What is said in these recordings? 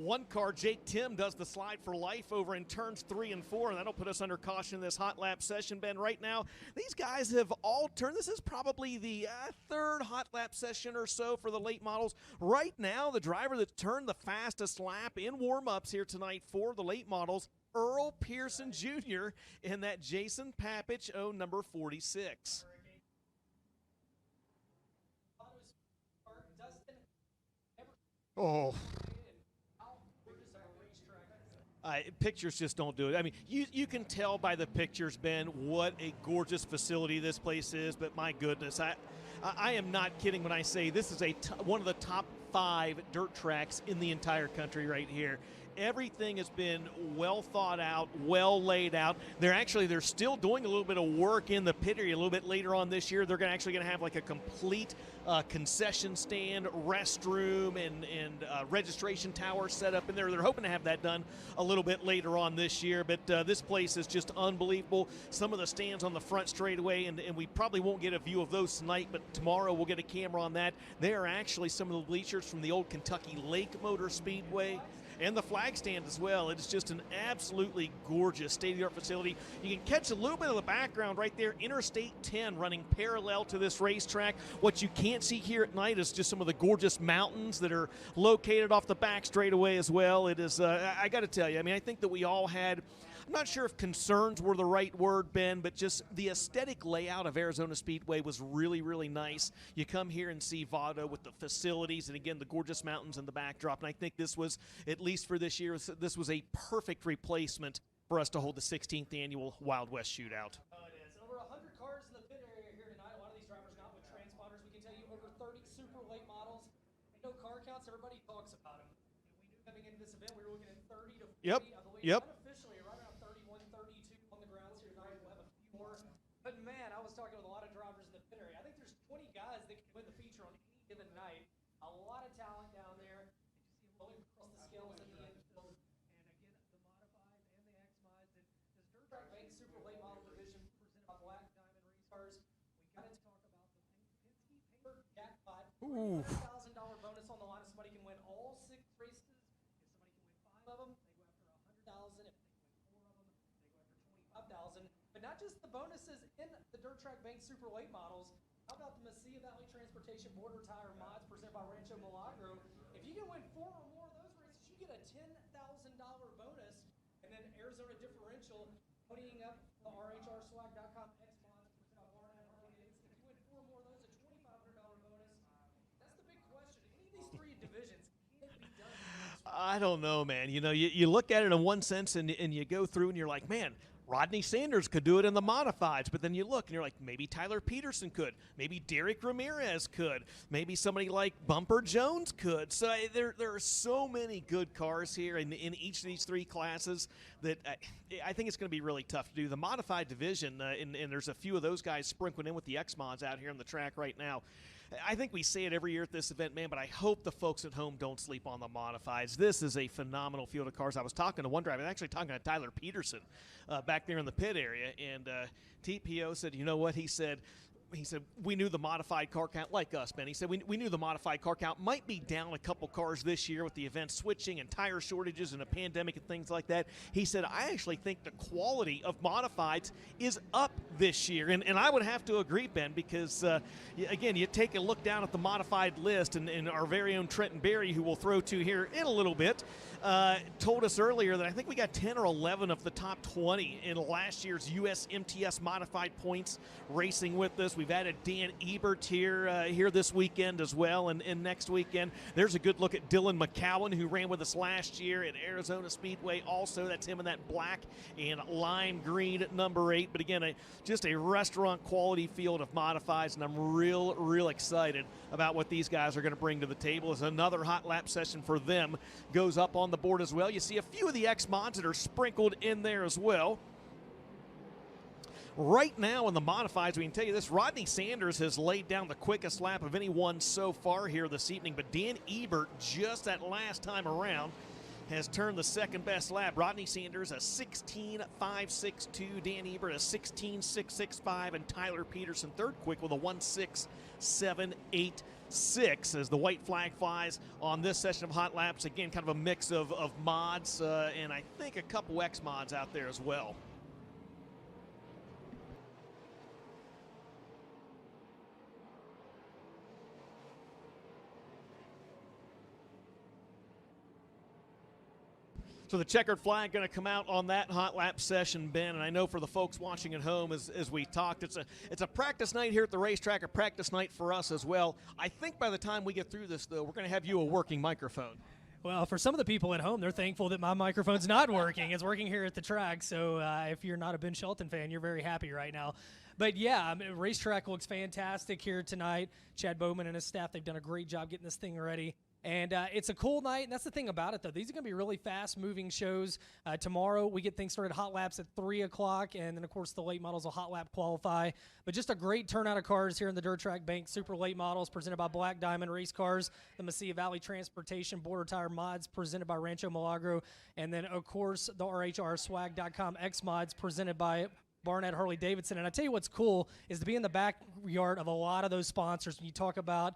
One car, Jake Tim, does the slide for life over in turns 3 and 4, and that'll put us under caution in this hot lap session, Ben. Right now, these guys have all turned. This is probably the third hot lap session or so for the late models. Right now, the driver that turned the fastest lap in warm-ups here tonight for the late models, Earl Pearson Jr. in that Jason Papich number 46. Oh. Pictures just don't do it. I mean, you can tell by the pictures, Ben, what a gorgeous facility this place is, but my goodness, I am not kidding when I say this is one of the top 5 dirt tracks in the entire country right here. Everything has been well thought out, well laid out. They're still doing a little bit of work in the pit area a little bit later on this year. They're actually going to have like a complete concession stand, restroom, and registration tower set up in there. They're hoping to have that done a little bit later on this year, but this place is just unbelievable. Some of the stands on the front straightaway, and we probably won't get a view of those tonight, but tomorrow we'll get a camera on that. They are actually some of the bleachers from the old Kentucky Lake Motor Speedway and the flag stand as well. It is just an absolutely gorgeous state-of-the-art facility. You can catch a little bit of the background right there, Interstate 10 running parallel to this racetrack. What you can't see here at night is just some of the gorgeous mountains that are located off the back straightaway as well. It is, I got to tell you, I mean, I think that we all had, I'm not sure if concerns were the right word, Ben, but just the aesthetic layout of Arizona Speedway was really, really nice. You come here and see Vado with the facilities and, again, the gorgeous mountains in the backdrop. And I think this was, at least for this year, this was a perfect replacement for us to hold the 16th annual Wild West Shootout. Oh, it is. Over 100 cars in the pit area here tonight. A lot of these drivers not with transponders. We can tell you over 30 super late models. And no car counts. Everybody talks about them. And we knew coming into this event, we were looking at 30 to 40. Yep. I believe. Yep. Unofficially, right around 31, 32 on the grounds here tonight. We'll have a few more. But man, I was talking with a lot of drivers in the pit area. I think there's 20 guys that can win the feature on any given night. A lot of talent down there. You see them rolling across the scales in the infield. And again, the modified and the X-Mods. And this Dirt Track Bank Super Late Model Division presented by Black Diamond Race Cars. We got to talk about the Penske Paper Jackpot. $1,000 bonus on the line if somebody can win all 6 races. If somebody can win 5 of them, they go after $100,000. If they can win 4 of them, they go after $25,000. But not just the bonuses in the Dirt Track Bank Super Late Models. How about the Mesilla Valley Transportation Border Tire Mods presented by Rancho Milagro? If you can win 4 or more of those races, you get a $10,000 bonus. And then Arizona Differential ponying up the RHRSwag.com X-Mods presented by Barnett Harley-Davidson. If you win 4 or more of those, a $2,500 bonus. That's the big question. Any of these 3 divisions can't be done. I don't know, man. You know, you look at it in one sense and you go through and you're like, man, Rodney Sanders could do it in the modifieds, but then you look and you're like, maybe Tyler Peterson could, maybe Derek Ramirez could, maybe somebody like Bumper Jones could. So there are so many good cars here in each of these 3 classes that I think it's going to be really tough to do. The modified division, and there's a few of those guys sprinkled in with the X-Mods out here on the track right now. I think we say it every year at this event, man, but I hope the folks at home don't sleep on the modifieds. This is a phenomenal field of cars. I was talking to one driver, actually talking to Tyler Peterson back there in the pit area, and TPO said, you know what, he said, we knew the modified car count, like us, Ben. He said, we knew the modified car count might be down a couple cars this year with the event switching and tire shortages and a pandemic and things like that. He said, I actually think the quality of modifieds is up this year. And I would have to agree, Ben, because, again, you take a look down at the modified list, and our very own Trenton Berry, who we'll throw to here in a little bit, told us earlier that I think we got 10 or 11 of the top 20 in last year's US MTS modified points racing with us. We've added Dan Ebert here this weekend as well, and next weekend. There's a good look at Dylan McCowan, who ran with us last year at Arizona Speedway also. That's him in that black and lime green number 8. But again, just a restaurant quality field of modifieds, and I'm real excited about what these guys are going to bring to the table as another hot lap session for them goes up on the board as well. You see a few of the X-Mods that are sprinkled in there as well. Right now in the modifieds, we can tell you this, Rodney Sanders has laid down the quickest lap of anyone so far here this evening, but Dan Ebert, just that last time around, has turned the second best lap. Rodney Sanders a 16.562, Dan Ebert a 16.665, and Tyler Peterson third quick with a 1.678.6 as the white flag flies on this session of hot laps. Again, kind of a mix of mods and I think a couple X mods out there as well. So the checkered flag going to come out on that hot lap session, Ben. And I know for the folks watching at home, as we talked, it's a practice night here at the racetrack, a practice night for us as well. I think by the time we get through this, though, we're going to have you a working microphone. Well, for some of the people at home, they're thankful that my microphone's not working. It's working here at the track. So if you're not a Ben Shelton fan, you're very happy right now. But yeah, I mean, racetrack looks fantastic here tonight. Chad Bowman and his staff, they've done a great job getting this thing ready. And it's a cool night, and that's the thing about it, though. These are going to be really fast-moving shows. Tomorrow, we get things started hot laps at 3 o'clock, and then, of course, the late models will hot lap qualify. But just a great turnout of cars here in the Dirt Track Bank Super Late Models presented by Black Diamond Race Cars, the Mesilla Valley Transportation Border Tire Mods presented by Rancho Milagro, and then, of course, the RHRSwag.com X Mods presented by Barnett Harley Davidson. And I tell you what's cool is to be in the backyard of a lot of those sponsors. When you talk about,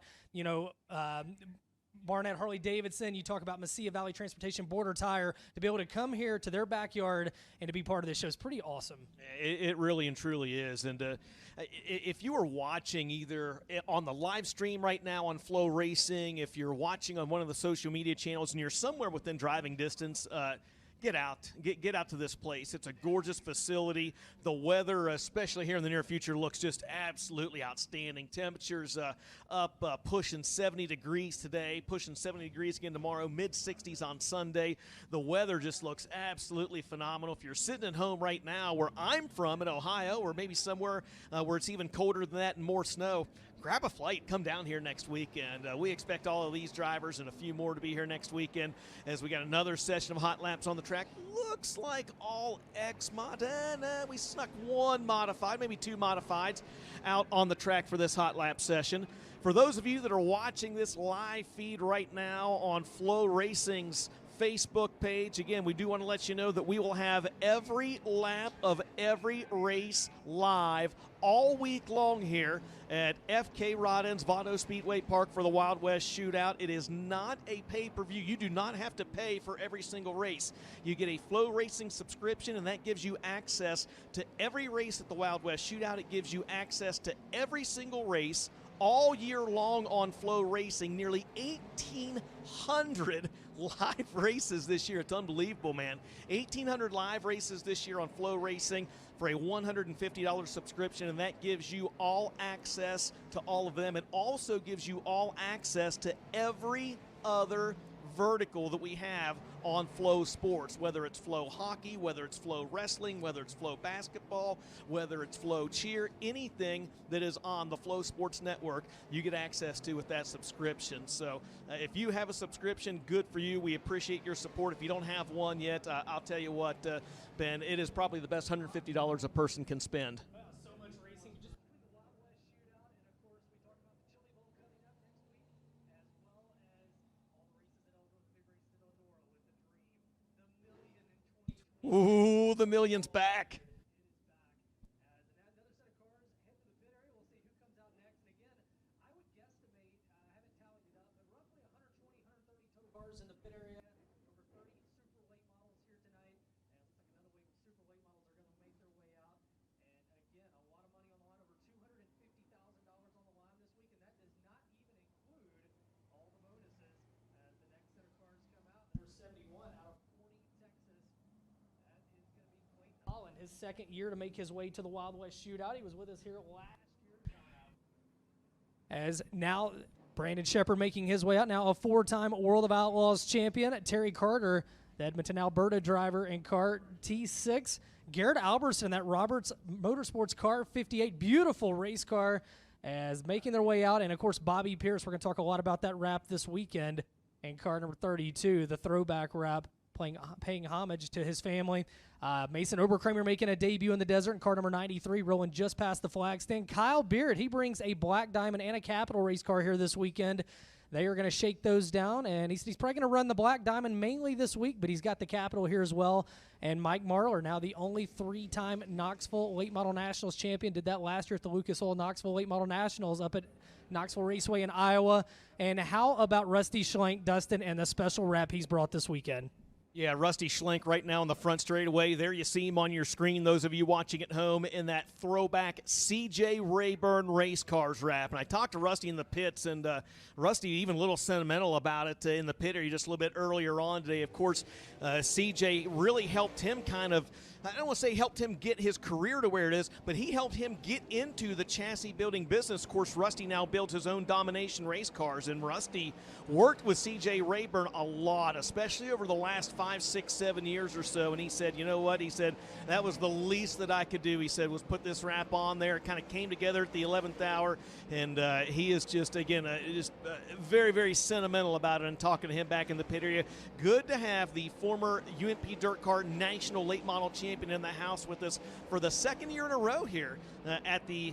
Barnett Harley Davidson, you talk about Mesilla Valley Transportation Border Tire, to be able to come here to their backyard and to be part of this show is pretty awesome. It really and truly is. And if you are watching either on the live stream right now on Flow Racing, if you're watching on one of the social media channels and you're somewhere within driving distance, get out. Get out to this place. It's a gorgeous facility. The weather, especially here in the near future, looks just absolutely outstanding. Temperatures up pushing 70 degrees today, pushing 70 degrees again tomorrow, mid-60s on Sunday. The weather just looks absolutely phenomenal. If you're sitting at home right now where I'm from in Ohio, or maybe somewhere where it's even colder than that and more snow, grab a flight, come down here next weekend. We expect all of these drivers and a few more to be here next weekend as we got another session of hot laps on the track. Looks like all X mod. We snuck one modified, maybe two modifieds out on the track for this hot lap session. For those of you that are watching this live feed right now on Flow Racing's Facebook page, again, we do want to let you know that we will have every lap of every race live all week long here at FK Rodden's Vado Speedway Park for the Wild West Shootout. It is not a pay-per-view. You do not have to pay for every single race. You get a Flow Racing subscription, and that gives you access to every race at the Wild West Shootout. It gives you access to every single race all year long on Flow Racing. Nearly 1,800 live races this year. It's unbelievable, man. 1,800 live races this year on Flow Racing for a $150 subscription, and that gives you all access to all of them. It also gives you all access to every other vertical that we have on Flow Sports, whether it's Flow Hockey, whether it's Flow Wrestling, whether it's Flow Basketball, whether it's Flow Cheer, anything that is on the Flow Sports Network, you get access to with that subscription. So if you have a subscription, good for you. We appreciate your support. If you don't have one yet, I'll tell you what, Ben, it is probably the best $150 a person can spend. So much racing. Just between the Wild West Shootout, and of course we talked about the Chili Bowl coming up next week, as well as all the races at Eldora, the big races at Eldora with the Dream, the Million in 2020. Ooh, the million's back. Another set of cars head to the pit area. We'll see who comes out next. And again, I would guesstimate, I haven't tallied it up, but roughly 120, 130 total cars in the pit area. Over 30 super late models here tonight. And it looks like another wave of super late models are going to make their way out. And again, a lot of money on the line, over $250,000 on the line this week. And that does not even include all the bonuses as the next set of cars come out. Number 71 out of 40 Texas. That is going to be Clayton Holland, his second year to make his way to the Wild West Shootout. He was with us here last year. As now Brandon Shepard making his way out, now a four-time World of Outlaws champion. Terry Carter, the Edmonton, Alberta driver in kart T6. Garrett Albertson, that Roberts Motorsports car 58, beautiful race car, as making their way out. And, of course, Bobby Pierce, we're going to talk a lot about that wrap this weekend. And car number 32, the throwback wrap, paying homage to his family. Mason Oberkramer making a debut in the desert in car number 93, rolling just past the flag stand. Kyle Beard, he brings a Black Diamond and a Capital race car here this weekend. they are going to shake those down, and he's probably going to run the Black Diamond mainly this week, but he's got the Capital here as well. And Mike Marlar, now the only 3-time Knoxville Late Model Nationals champion, did that last year at the Lucas Oil Knoxville Late Model Nationals up at Knoxville Raceway in Iowa. And how about Rusty Schlenk, Dustin, and the special wrap he's brought this weekend? Yeah, Rusty Schlenk right now on the front straightaway. There you see him on your screen, those of you watching at home, in that throwback C.J. Rayburn race cars wrap. And I talked to Rusty in the pits, and Rusty even a little sentimental about it in the pit area just a little bit earlier on today. Of course, C.J. really helped him I don't want to say helped him get his career to where it is, but he helped him get into the chassis building business. Of course, Rusty now builds his own Domination race cars, and Rusty worked with C.J. Rayburn a lot, especially over the last 5, 6, 7 years or so. And he said, you know what? He said, that was the least that I could do. He said, was put this wrap on there. It kind of came together at the 11th hour, and he is just, again, very, very sentimental about it. And talking to him back in the pit area, good to have the former UMP Dirt Car National Late Model Champion in the house with us for the second year in a row here at the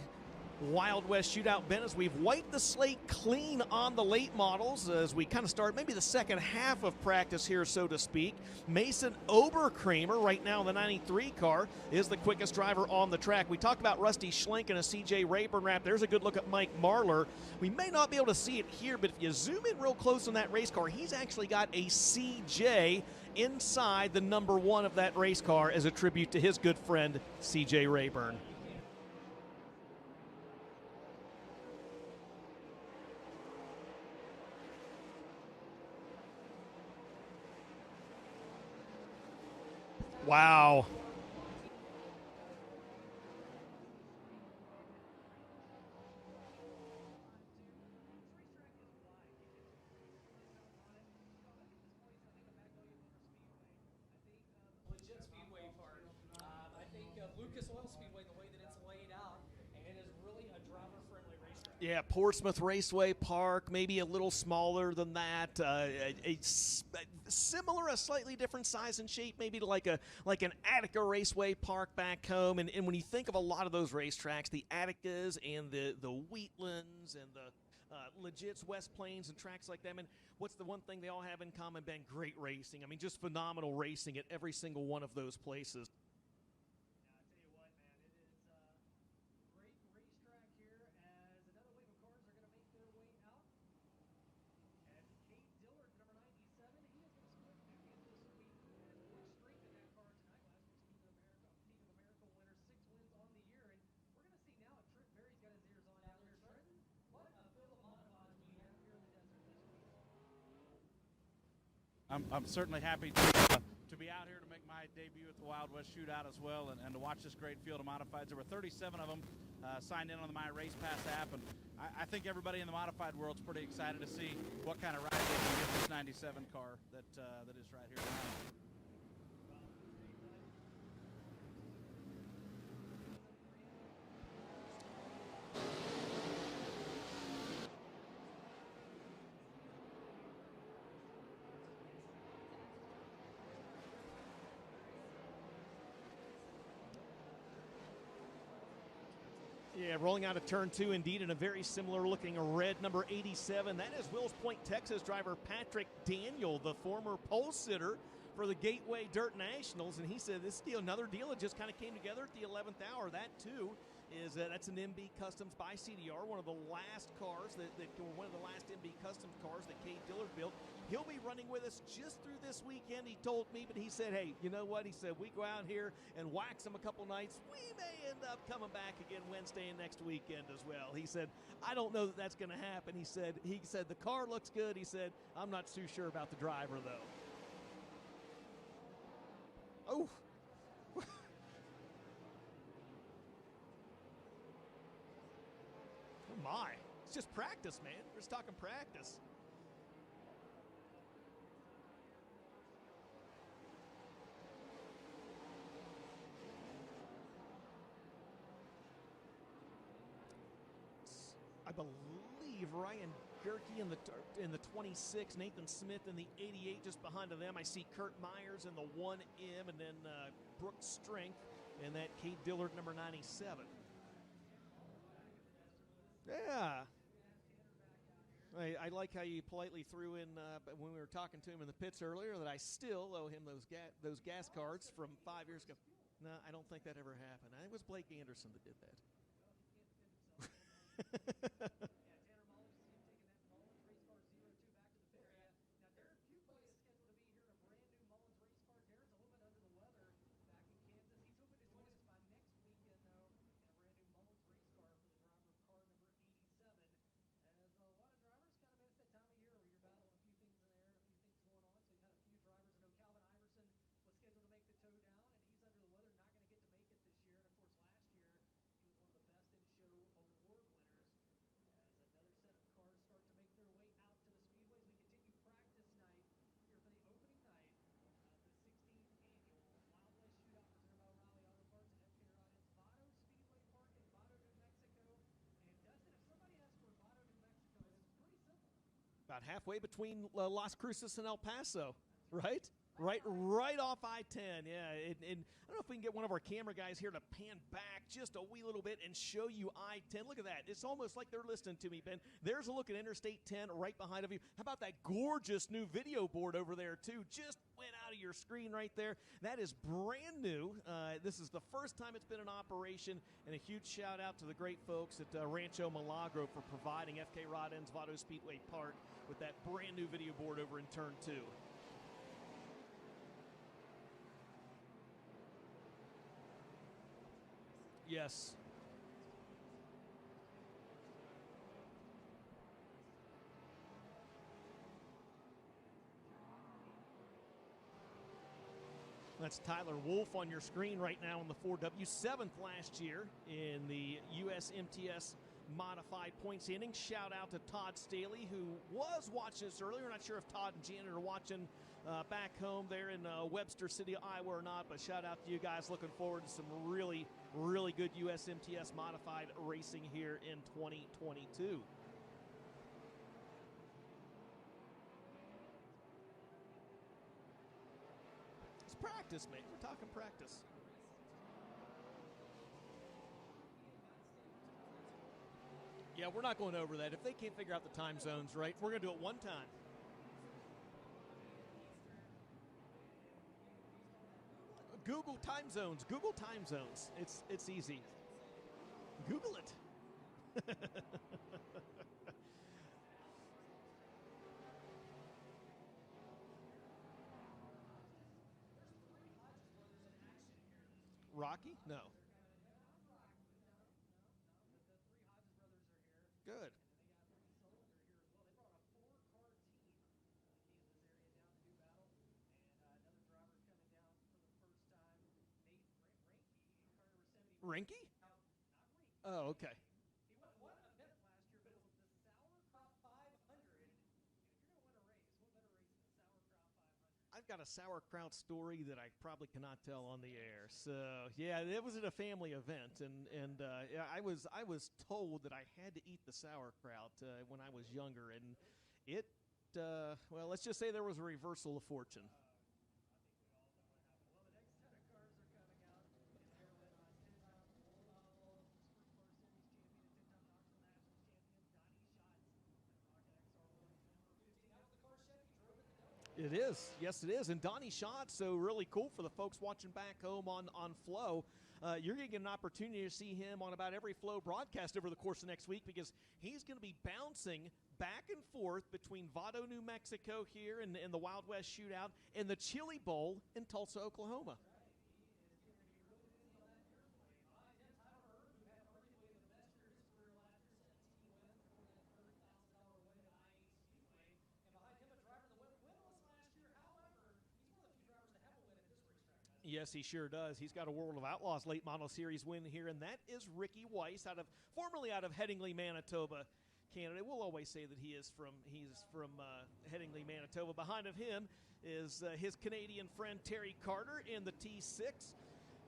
Wild West Shootout. Ben, as we've wiped the slate clean on the late models as we kind of start maybe the second half of practice here, so to speak. Mason Oberkramer right now in the 93 car is the quickest driver on the track. We talked about Rusty Schlenk and a C.J. Rayburn wrap. There's a good look at Mike Marlar. We may not be able to see it here, but if you zoom in real close on that race car, he's actually got a C.J. inside the number 1 of that race car as a tribute to his good friend C.J. Rayburn. Wow. Legit Speedway Park. I think Lucas Oil Speedway, the way that it's laid out, and it is really a driver-friendly racetrack. Yeah, Portsmouth Raceway Park, maybe a little smaller than that. Similar, a slightly different size and shape, maybe to like an Attica Raceway Park back home. And when you think of a lot of those racetracks, the Atticas and the Wheatlands and the Legits, West Plains, and tracks like that, and what's the one thing they all have in common, Ben? Great racing. I mean, just phenomenal racing at every single one of those places. Great racetrack here as another wave of cars are going to make their way out. And Cade Dillard, number 97, he is going to split duty this week. And look straight in that car tonight. Last year's Team of America winner, 6 wins on the year. And we're going to see now if Trent Berry's got his ears on out here. Trenton, what a field of modifieds we have here in the desert this week. I'm certainly happy to be out here to make my debut at the Wild West Shootout as well, and to watch this great field of modifieds. There were 37 of them signed in on the My Race Pass app, and I think everybody in the modified world's pretty excited to see what kind of ride they can get this 97 car that is right here tonight. Yeah, rolling out of turn 2, indeed, in a very similar looking red number 87. That is Wills Point, Texas driver Patrick Daniel, the former pole sitter for the Gateway Dirt Nationals. And he said this deal, another deal that just kind of came together at the 11th hour. That, too, is that's an MB Customs by CDR, one of the last cars one of the last MB Customs cars that Cade Dillard built. He'll be running with us just through this weekend, he told me, but he said, hey, you know what? He said, we go out here and wax them a couple nights. We may end up coming back again Wednesday and next weekend as well. He said, I don't know that that's going to happen. He said, the car looks good. He said, I'm not too sure about the driver, though. Oh. Oh, my. It's just practice, man. We're just talking practice. I believe Ryan Gerke in the 26, Nathan Smith in the 88 just behind of them. I see Kurt Myers in the 1M, and then Brooks Strength in that Cade Dillard number 97. Yeah. I like how you politely threw in when we were talking to him in the pits earlier that I still owe him those gas cards from 5 years ago. No, I don't think that ever happened. I think it was Blake Anderson that did that. Tanner Mullins is taking that Mullins race car 02 back to the pit area. Now, Darren Buckley is scheduled to be here in a brand new Mullins race car. Darren's a little bit under the weather back in Kansas. He's hoping to join us by next weekend, though, in a brand new Mullins race car for the driver of car number 87. As a lot of drivers kind of miss that time of year where you're battling a few things in there and a few things going on. So you had a few drivers. I know Calvin Iverson was scheduled to make the toe down, and he's under the weather, not going to get to make it this year. And of course, last year he was one of the best in show award winners. As another set of cars start to make their way out to the speedways, we continue practice night here for the opening night of the 16th annual Wild West Shootout presented by O'Reilly Auto Parts and FK Rodden's Vado Speedway Park in Vado, New Mexico. And Dustin, if somebody asks where Vado, New Mexico is, it's pretty simple. About halfway between Las Cruces and El Paso, right? Right off I-10, yeah. And I don't know if we can get one of our camera guys here to pan back just a wee little bit and show you I-10. Look at that. It's almost like they're listening to me, Ben. There's a look at Interstate 10 right behind of you. How about that gorgeous new video board over there, too? Just went out of your screen right there. That is brand new. This is the first time it's been in operation, and a huge shout-out to the great folks at Rancho Milagro for providing FK Rodden's Vado Speedway Park with that brand new video board over in Turn 2. Yes. That's Tyler Wolf on your screen right now in the 4W, 7th last year in the USMTS Modified Point Standings. Shout out to Todd Staley, who was watching us earlier. Not sure if Todd and Janet are watching back home there in Webster City, Iowa or not, but shout out to you guys. Looking forward to some really, really good USMTS Modified racing here in 2022. It's practice, mate. We're talking practice. Yeah, we're not going over that. If they can't figure out the time zones, right, we're going to do it one time. Google time zones. Google time zones. It's easy. Google it. Rocky? No. Good. Rinky? Oh, okay. He won an event last year, but it was the Sauerkraut 500. And if you're going to win a race, what better race than the Sauerkraut 500? I've got a sauerkraut story that I probably cannot tell on the air. So yeah, it was at a family event, and yeah, I was told that I had to eat the sauerkraut when I was younger, and it well, let's just say there was a reversal of fortune. Well, the next set of cars are coming out. And they're with 10-time Sprint Car Series champion and 10-time Knoxville Nationals champion Donnie Schatz. Rocket XR1 number 15. That was the car shed he drove in the dome. It is. Yes, it is. And Donnie Schatz, so really cool for the folks watching back home on Flow. You're going to get an opportunity to see him on about every Flow broadcast over the course of next week, because he's going to be bouncing back and forth between Vado, New Mexico here and the Wild West Shootout and the Chili Bowl in Tulsa, Oklahoma. Yes, he sure does. He's got a World of Outlaws late model series win here, and that is Ricky Weiss, formerly out of Headingley, Manitoba, Canada. We'll always say that he's from Headingley, Manitoba. Behind of him is his Canadian friend Terry Carter in the T6.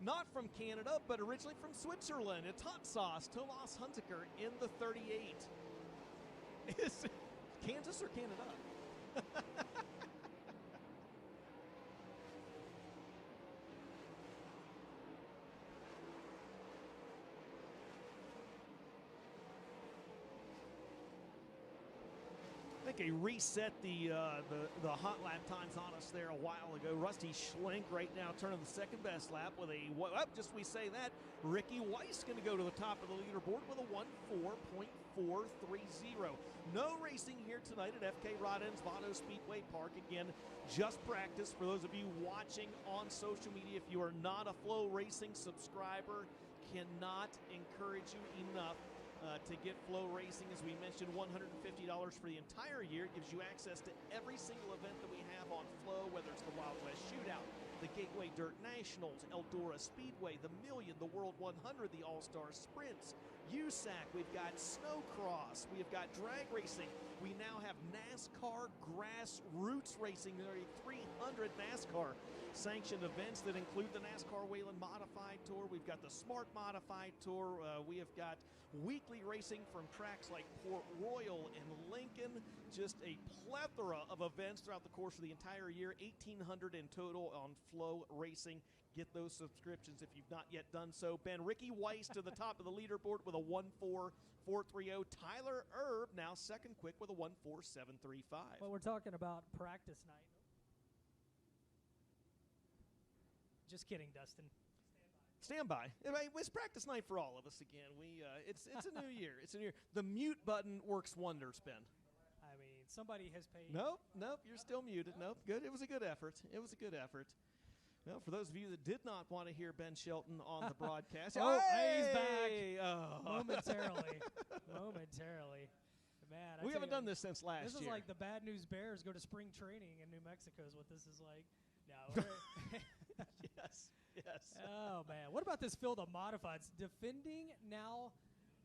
Not from Canada, but originally from Switzerland. It's Hot Sauce, Tomas Hunziker in the 38. Is Kansas or Canada? think they reset the hot lap times on us there a while ago. Rusty Schlink right now turning the second best lap with a, just we say that, Ricky Weiss going to go to the top of the leaderboard with a 1:4.430. No racing here tonight at FK Rodden's Vado Speedway Park. Again, just practice. For those of you watching on social media, if you are not a Flow Racing subscriber, cannot encourage you enough to get Flow Racing. As we mentioned, $150 for the entire year. It gives you access to every single event that we have on Flow, whether it's the Wild West Shootout, the Gateway Dirt Nationals, Eldora Speedway, the Million, the World 100, the All-Star Sprints, USAC. We've got snowcross. We've got drag racing. We now have NASCAR grassroots racing. There are 300 NASCAR sanctioned events that include the NASCAR Whelen Modified Tour. We've got the Smart Modified Tour. We have got weekly racing from tracks like Port Royal and Lincoln. Just a plethora of events throughout the course of the entire year. 1,800 in total on Flow Racing. Get those subscriptions if you've not yet done so. Ben, Ricky Weiss to the top of the leaderboard with a 1:4.430. Tyler Erb now second quick with a 1:4.735. Well, we're talking about practice night. Just kidding, Dustin. Stand by. It's practice night for all of us again. It's a new year. It's a new year. The mute button works wonders, Ben. I mean, somebody has paid. Nope, you're still muted. Nope, good. It was a good effort. Well, for those of you that did not want to hear Ben Shelton on the broadcast. He's Hey! back. Oh. Momentarily. Man, We haven't done this since last year. This is like the Bad News Bears go to spring training in New Mexico is what this is like. No. Yes. Oh, man. What about this field of modifieds? Defending now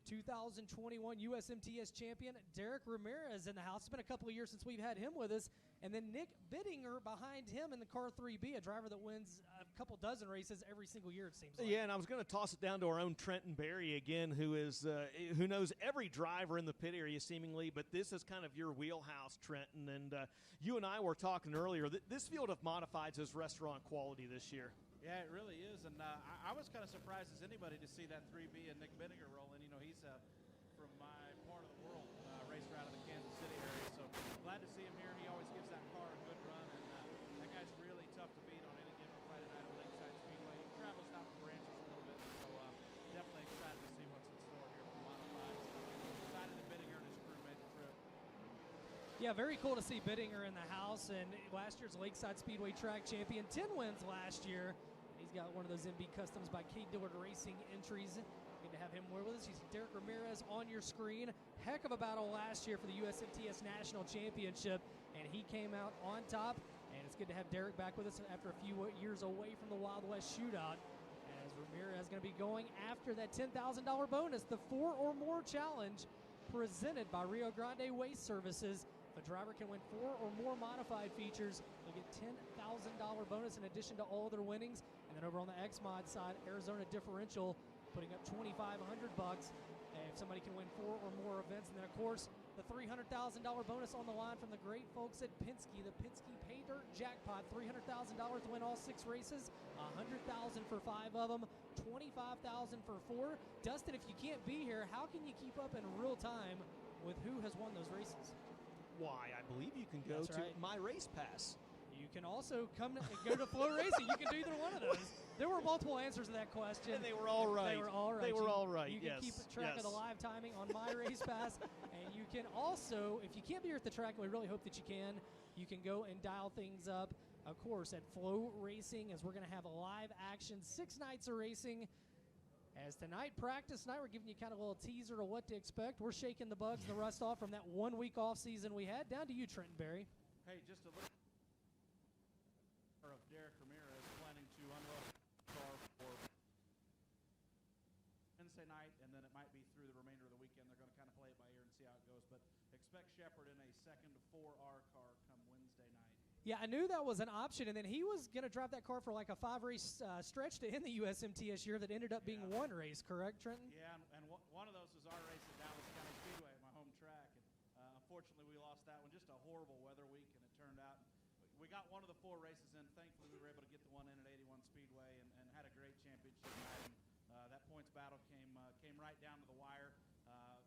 2021 USMTS champion Derek Ramirez in the house. It's been a couple of years since we've had him with us. And then Nick Bittinger behind him in the Car 3B, a driver that wins a couple dozen races every single year, it seems like. Yeah, and I was going to toss it down to our own Trenton Berry again, who knows every driver in the pit area seemingly, but this is kind of your wheelhouse, Trenton. And you and I were talking earlier that this field of modifieds is restaurant quality this year. Yeah, it really is, and I was kind of surprised as anybody to see that 3B and Nick Bittinger rolling. You know, he's from my part of the world, raced around in the Kansas City area, so glad to see him here. He always gives that car a good run, and that guy's really tough to beat on any given Friday night at Lakeside Speedway. He travels down the branches a little bit, so definitely excited to see what's in store here for Modifieds. Excited that Bittinger and his crew made the trip. Yeah, very cool to see Bittinger in the house, and last year's Lakeside Speedway track champion, 10 wins last year. He's got one of those MB Customs by K. Dillard Racing entries. Good to have him with us. You see Derek Ramirez on your screen. Heck of a battle last year for the USMTS National Championship, and he came out on top. And it's good to have Derek back with us after a few years away from the Wild West Shootout, as Ramirez is going to be going after that $10,000 bonus, the 4 or more challenge presented by Rio Grande Waste Services. If a driver can win 4 or more modified features, they'll get $10,000 bonus in addition to all their winnings. And then over on the X-Mod side, Arizona Differential putting up $2,500 if somebody can win 4 or more events. And then, of course, the $300,000 bonus on the line from the great folks at Penske, the Penske Pay Dirt Jackpot, $300,000 to win all 6 races, $100,000 for 5 of them, $25,000 for 4. Dustin, if you can't be here, how can you keep up in real time with who has won those races? Why, I believe you can go to My Race Pass. You can also come and go to Flow Racing. You can do either one of those. There were multiple answers to that question. And they were all right. You can yes. keep track of the live timing on My Race Pass. And you can also, if you can't be here at the track, and we really hope that you can go and dial things up, of course, at Flow Racing, as we're going to have a live action 6 nights of racing. As tonight, practice night, we're giving you kind of a little teaser of what to expect. We're shaking the bugs and the rust off from that 1 week off season we had. Down to you, Trenton Berry. Hey, just a little of Derek Ramirez planning to unload the car for Wednesday night, and then it might be through the remainder of the weekend. They're going to kind of play it by ear and see how it goes, but expect Shepard in a second 4R car come Wednesday night. Yeah, I knew that was an option, and then he was going to drive that car for like a 5-race stretch to end the USMTS year that ended up being 1 race, correct, Trenton? Yeah, and one of those was our race at Dallas County Speedway, my home track, and unfortunately we lost that one. Just a horrible weather week, and it turned out we got one of the 4 races in. Thankfully, we were able to get the one in at 81 Speedway and had a great championship night. And, that points battle came right down to the wire.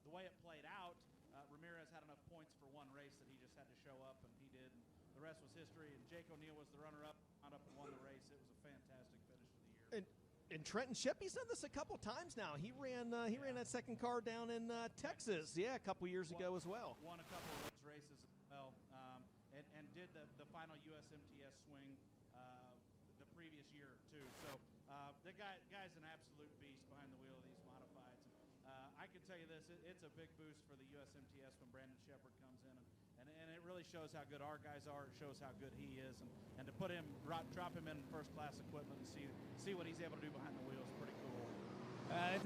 The way it played out, Ramirez had enough points for 1 race that he just had show up, and he did. And the rest was history. And Jake O'Neill was the runner-up, wound up and won the race. It was a fantastic finish to the year. And Trenton Sheppy's done this a couple times now. He ran that second car down in Texas, a couple years ago as well. Won a couple of those races as well, and did the final USMTS swing the previous year too. So the guy's an absolute beast behind the wheel of these modifieds. I can tell you this: it's a big boost for the USMTS when Brandon Shepard comes in, and it really shows how good our guys are. It shows how good he is, and to put him, drop him in first-class equipment and see what he's able to do behind the wheel is pretty cool.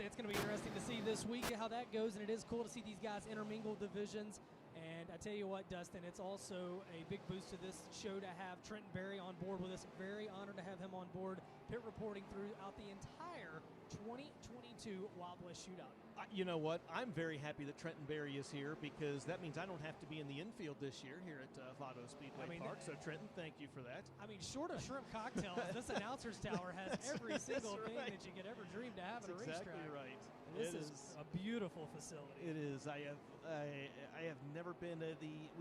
It's going to be interesting to see this week how that goes, and it is cool to see these guys intermingle divisions. And I tell you what, Dustin, it's also a big boost to this show to have Trenton Berry on board with us. Very honored to have him on board, pit reporting throughout the entire 2022 Wild West Shootout. You know what? I'm very happy that Trenton Berry is here because that means I don't have to be in the infield this year here at Vado Speedway Park. So, Trenton, thank you for that. I mean, short of shrimp cocktails, this announcer's tower has every single thing that you could ever dream to have at a racetrack. Exactly right. This is a beautiful facility. It is. I have never been to the.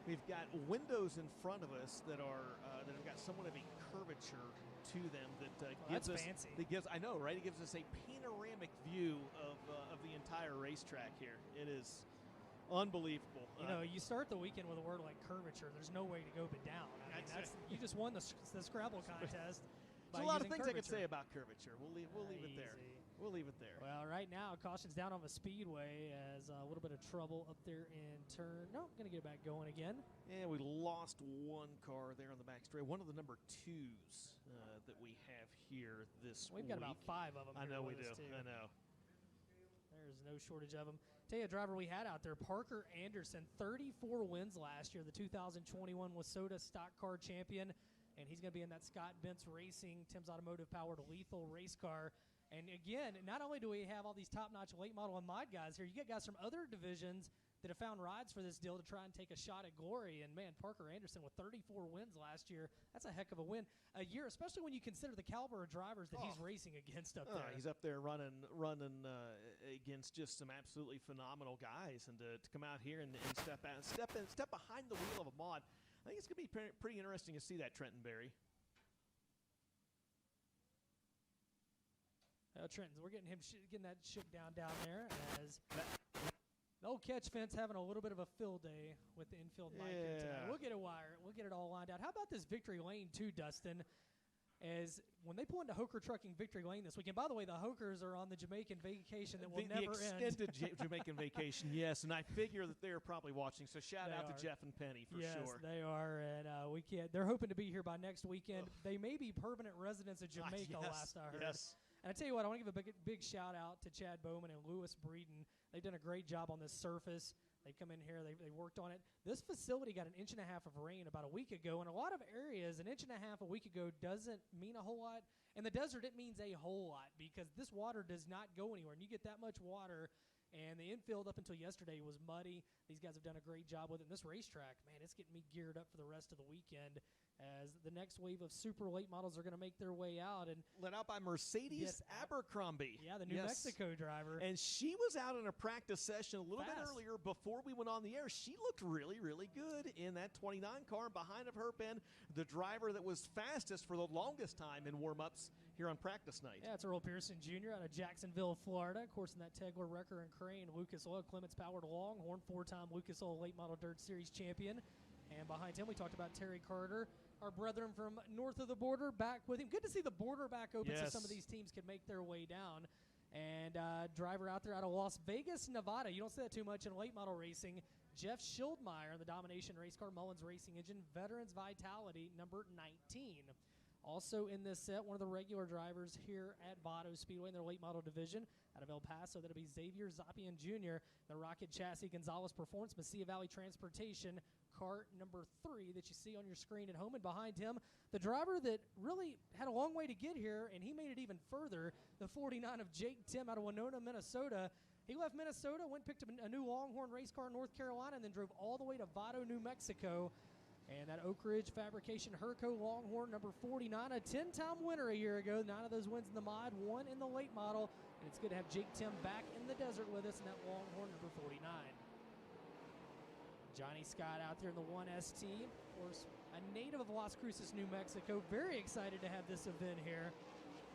We've got windows in front of us that have got somewhat of a curvature to them that gives that's us. fancy. That gives, I know, right? It gives us a panoramic view of the entire racetrack here. It is unbelievable. You know, you start the weekend with a word like curvature. There's no way to go but down. I mean, you just won the Scrabble contest. There's a lot of things I could say about curvature. We'll leave it there. Easy. We'll leave it there. Well, right now, caution's down on the speedway as a little bit of trouble up there in turn. No, going to get it back going again. And we lost one car there on the back straight. One of the number 2s that we have here this week. We've got about 5 of them. I know we do. Too. I know. There's no shortage of them. Tell you a driver we had out there, Parker Anderson, 34 wins last year, the 2021 Wasota Stock Car Champion. And he's going to be in that Scott Bentz Racing, Tim's Automotive powered lethal race car. And again, not only do we have all these top-notch late model and mod guys here, you get guys from other divisions that have found rides for this deal to try and take a shot at glory. And man, Parker Anderson with 34 wins last year, that's a heck of a win. A year, especially when you consider the caliber of drivers that he's racing against up there. He's up there running against just some absolutely phenomenal guys, and to come out here and step behind the wheel of a mod. I think it's going to be pretty interesting to see that, Trenton Berry. Trenton, we're getting that shook down there as the old catch fence having a little bit of a fill day with the infield mic here tonight. We'll get it all lined out. How about this victory lane too, Dustin? As when they pull into Hoker Trucking Victory Lane this weekend. By the way, the Hokers are on the Jamaican vacation that will never end. The extended Jamaican vacation, yes, and I figure that they're probably watching. So shout out to Jeff and Penny for sure. Yes, they are, and they're hoping to be here by next weekend. They may be permanent residents of Jamaica. Last I heard. Yes. And I tell you what, I want to give a big shout out to Chad Bowman and Lewis Breeden. They've done a great job on this surface. They've come in here, they worked on it. This facility got 1.5 inches of rain about a week ago. In a lot of areas, 1.5 inches a week ago doesn't mean a whole lot. In the desert, it means a whole lot because this water does not go anywhere. And you get that much water, and the infield up until yesterday was muddy. These guys have done a great job with it. And this racetrack, man, it's getting me geared up for the rest of the weekend as the next wave of super late models are going to make their way out. And led out by Mercedes Abercrombie. Yeah, the New Mexico driver. And she was out in a practice session a little bit earlier before we went on the air. She looked really, really good in that 29 car. Behind of her been the driver that was fastest for the longest time in warm-ups here on practice night. Yeah, it's Earl Pearson Jr. out of Jacksonville, Florida. Of course, in that Tegler, Wrecker, and Crane, Lucas Oil, Clements powered Longhorn, 4-time Lucas Oil Late Model Dirt Series champion. And behind him, we talked about Terry Carter, our brethren from north of the border, back with him. Good to see the border back open so some of these teams can make their way down. And driver out there out of Las Vegas, Nevada. You don't see that too much in late model racing. Jeff Schildmeyer in the Domination race car, Mullins Racing Engine, Veterans Vitality, number 19. Also in this set, one of the regular drivers here at Vado Speedway in their late model division out of El Paso. That'll be Xavier Zappian Jr., the Rocket Chassis Gonzalez Performance, Mesilla Valley Transportation, car number 3 that you see on your screen at home. And behind him, the driver that really had a long way to get here, and he made it even further, the 49 of Jake Tim out of Winona, Minnesota. He left Minnesota, went picked up a new Longhorn race car in North Carolina, and then drove all the way to Vado, New Mexico. And that Oak Ridge Fabrication Herco Longhorn, number 49, a 10-time winner a year ago. 9 of those wins in the mod, 1 in the late model. And it's good to have Jake Tim back in the desert with us in that Longhorn, number 49. Johnny Scott out there in the 1ST. Of course, a native of Las Cruces, New Mexico. Very excited to have this event here.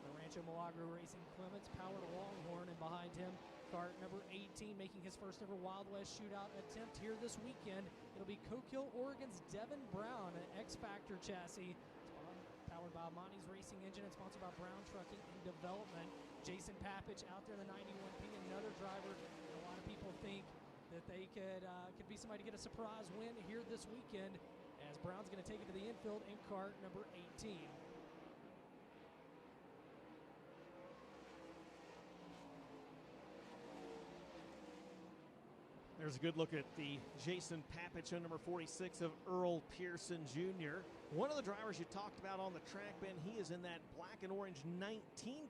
The Rancho Milagro Racing Clements powered Longhorn, and behind him, cart number 18, making his first ever Wild West Shootout attempt here this weekend. It'll be Coke Hill, Oregon's Devin Brown, an X-Factor chassis. It's powered by Monty's Racing Engine and sponsored by Brown Trucking and Development. Jason Papich out there in the 91P, another driver. And a lot of people think that they could be somebody to get a surprise win here this weekend, as Brown's going to take it to the infield in cart number 18. There's a good look at the Jason Papich on number 46 of Earl Pearson Jr. One of the drivers you talked about on the track, Ben, he is in that black and orange 19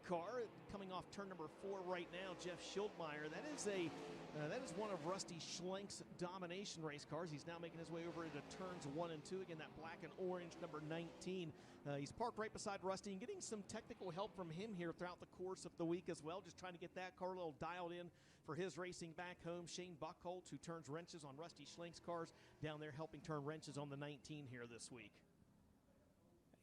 car coming off turn number 4 right now, Jeff Schildmeyer. That is one of Rusty Schlenk's domination race cars. He's now making his way over into turns 1 and 2. Again, that black and orange number 19. He's parked right beside Rusty and getting some technical help from him here throughout the course of the week as well, just trying to get that car a little dialed in for his racing back home. Shane Buckholt, who turns wrenches on Rusty Schlenk's cars, down there helping turn wrenches on the 19 here this week.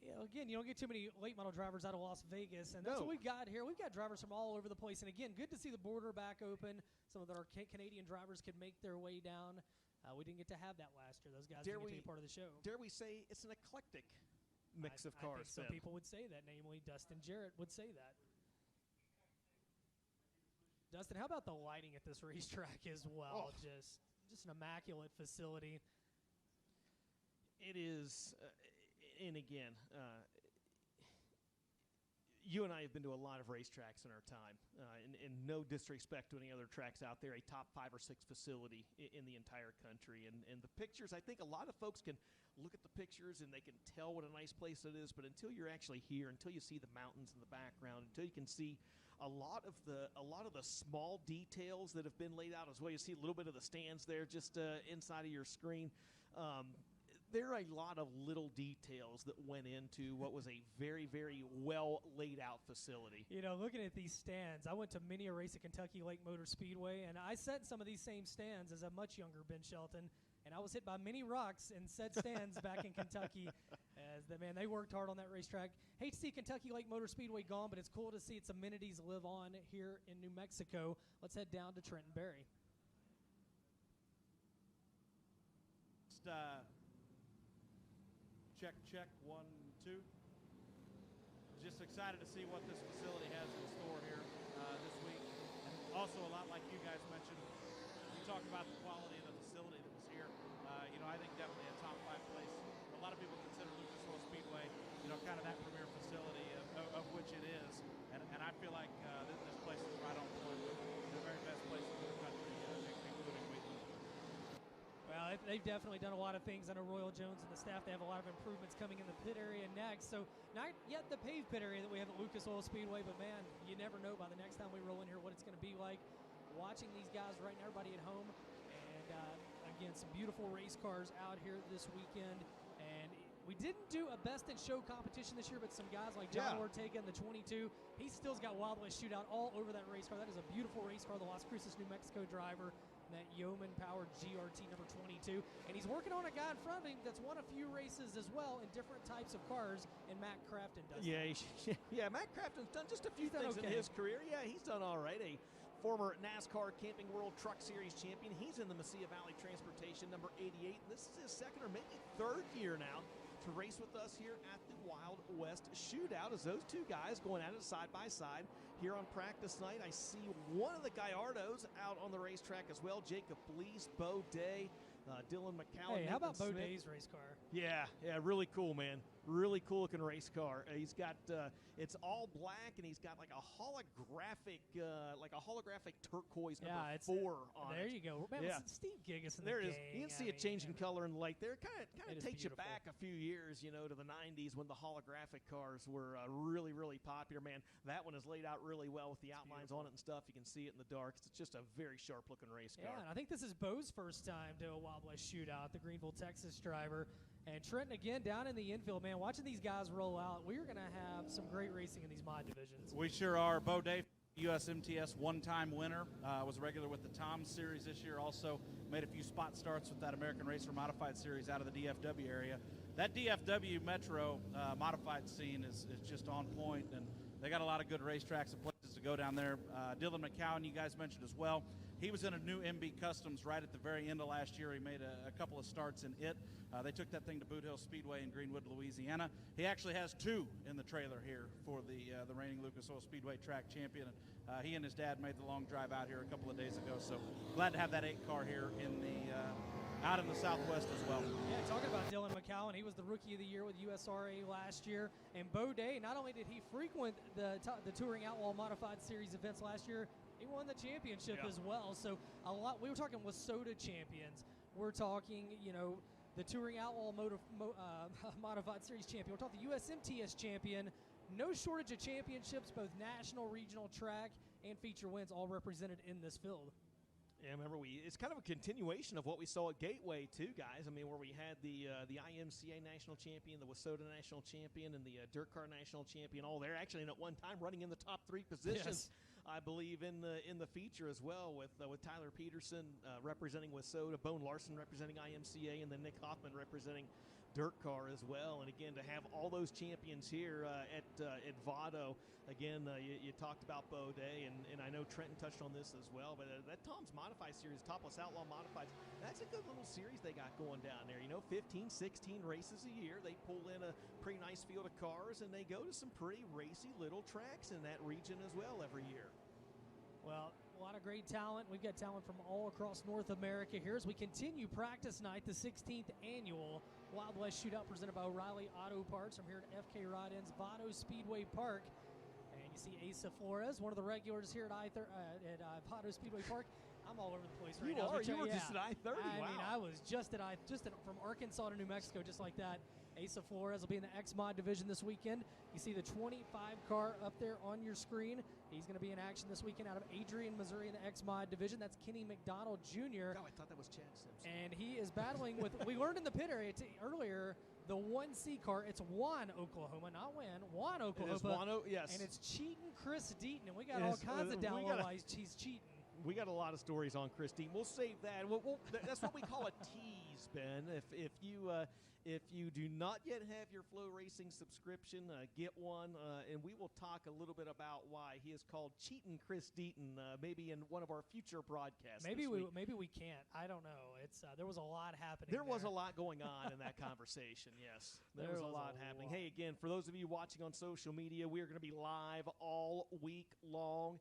Yeah, again, you don't get too many late model drivers out of Las Vegas, and that's what we've got here. We've got drivers from all over the place, and again, good to see the border back open. Some of our Canadian drivers could make their way down. We didn't get to have that last year. Those guys didn't get to be part of the show. Dare we say it's an eclectic mix of cars? I think some people would say that, namely Dustin Jarrett would say that. Dustin, how about the lighting at this racetrack as well? Just an immaculate facility. It is, and again, you and I have been to a lot of racetracks in our time, and no disrespect to any other tracks out there, a top 5 or 6 facility in the entire country. And the pictures, I think a lot of folks can look at the pictures and they can tell what a nice place it is, but until you're actually here, until you see the mountains in the background, until you can see a lot of the small details that have been laid out as well. You see a little bit of the stands there just inside of your screen. There are a lot of little details that went into what was a very, very well laid out facility. You know, looking at these stands, I went to many a race at Kentucky Lake Motor Speedway, and I sat in some of these same stands as a much younger Ben Shelton, and I was hit by many rocks in said stands back in Kentucky. They worked hard on that racetrack. Hate to see Kentucky Lake Motor Speedway gone, but it's cool to see its amenities live on here in New Mexico. Let's head down to Trenton Berry. Check, 1, 2. Just excited to see what this facility has in store here this week. And also, a lot like you guys mentioned, we talked about the quality of the facility that was here. I think definitely a top 5 place. A lot of people consider Lucas Oil Speedway, kind of that premier facility of which it is. And I feel like this place is right on point with the very best places in the country, including Wheatland. Well, they've definitely done a lot of things under Royal Jones and the staff. They have a lot of improvements coming in the pit area next. So not yet the paved pit area that we have at Lucas Oil Speedway, but man, you never know by the next time we roll in here what it's going to be like. Watching these guys right now, everybody at home, and again, some beautiful race cars out here this weekend. And we didn't do a best in show competition this year, but some guys like John Ortega in the 22, he still's got Wild West Shootout all over that race car. That is a beautiful race car, the Las Cruces, New Mexico driver. That Yeoman-powered GRT number 22. And he's working on a guy in front of him that's won a few races as well in different types of cars, and Matt Crafton does Yeah, Matt Crafton's done just a few things in his career. Yeah, he's done all right. A former NASCAR Camping World Truck Series champion. He's in the Mesilla Valley Transportation number 88. This is his second or maybe third year now to race with us here at the Wild West Shootout, as those two guys going at it side by side here on practice night. I see one of the Gallardos out on the racetrack as well, Jacob Blease, Bo Day, Dylan McCallum. Hey, how about Bo Smith. Day's race car? Yeah, really cool, man. Really cool looking race car. He's got it's all black, and he's got like a holographic turquoise number 4 on there it. you go. Man, Yeah. Steve Gigas in There the it is. gang. You can see it changing color and light there. Kind It of is takes you beautiful. back a few years, to the 90s when the holographic cars were really, really popular. Man, that one is laid out really well with the outlines on it and stuff. You can see it in the dark. It's just a very sharp looking race car. Yeah, and I think this is Bo's first time to a Wild West Shootout, the Greenville, Texas driver. And Trenton again down in the infield, man. Watching these guys roll out, we are going to have some great racing in these mod divisions. We sure are. Bo Day USMTS one-time winner, was a regular with the Tom Series this year, also made a few spot starts with that American Racer Modified Series out of the DFW area. That DFW Metro modified scene is just on point, and they got a lot of good racetracks and places to go down there. Dylan McCowan, you guys mentioned as well. He was in a new MB Customs right at the very end of last year. He made a couple of starts in it. They took that thing to Boot Hill Speedway in Greenwood, Louisiana. He actually has 2 in the trailer here for the reigning Lucas Oil Speedway track champion. He and his dad made the long drive out here a couple of days ago, so glad to have that 8 car here in out in the Southwest as well. Yeah, talking about Dylan McCowan, he was the Rookie of the Year with USRA last year. And Bo Day, not only did he frequent the Touring Outlaw Modified Series events last year, he won the championship as well. So a lot. We were talking Wasota champions. We're talking, the Touring Outlaw Modified Series champion. We're talking the USMTS champion. No shortage of championships, both national, regional, track, and feature wins, all represented in this field. Yeah, remember it's kind of a continuation of what we saw at Gateway too, guys. I mean, where we had the IMCA national champion, the Wasota national champion, and the Dirt Car national champion, all there. Actually, and at one time running in the top 3 positions, I believe, in the feature as well, with Tyler Peterson representing Wasota, Bone Larson representing IMCA, and then Nick Hoffman representing Dirt Car as well. And again, to have all those champions here at Vado. Again, you talked about Bo Day, and I know Trenton touched on this as well, but that Tom's Modified Series, Topless Outlaw Modifieds, that's a good little series they got going down there. 15, 16 races a year. They pull in a pretty nice field of cars, and they go to some pretty racy little tracks in that region as well every year. Well, a lot of great talent. We've got talent from all across North America here as we continue practice night, the 16th annual Wild West Shootout presented by O'Reilly Auto Parts. I'm here at FK Rod-Ends Vado Speedway Park. And you see Asa Flores, one of the regulars here at Vado Speedway Park. I'm all over the place right now. You were just at I-30. I mean, I was just from Arkansas to New Mexico, just like that. Asa Flores will be in the X-Mod division this weekend. You see the 25 car up there on your screen. He's going to be in action this weekend out of Adrian, Missouri in the X-Mod division. That's Kenny McDonald Jr. Oh, I thought that was Chad Simpson. And he is battling with, we learned in the pit area earlier, the 1C car. It's Juan, Oklahoma, not Wynn. Juan, Oklahoma. Yes. And it's cheating Chris Deaton. And we got all kinds of download why he's cheating. We got a lot of stories on Chris Deaton. We'll save that. That's what we call a tease, Ben. If you do not yet have your Flow Racing subscription, get one, and we will talk a little bit about why he is called Cheatin' Chris Deaton, maybe in one of our future broadcasts. Maybe we can't. I don't know. It's there was a lot happening. There was a lot going on in that conversation. Yes, there was a lot happening. Hey, again, for those of you watching on social media, we are going to be live all week long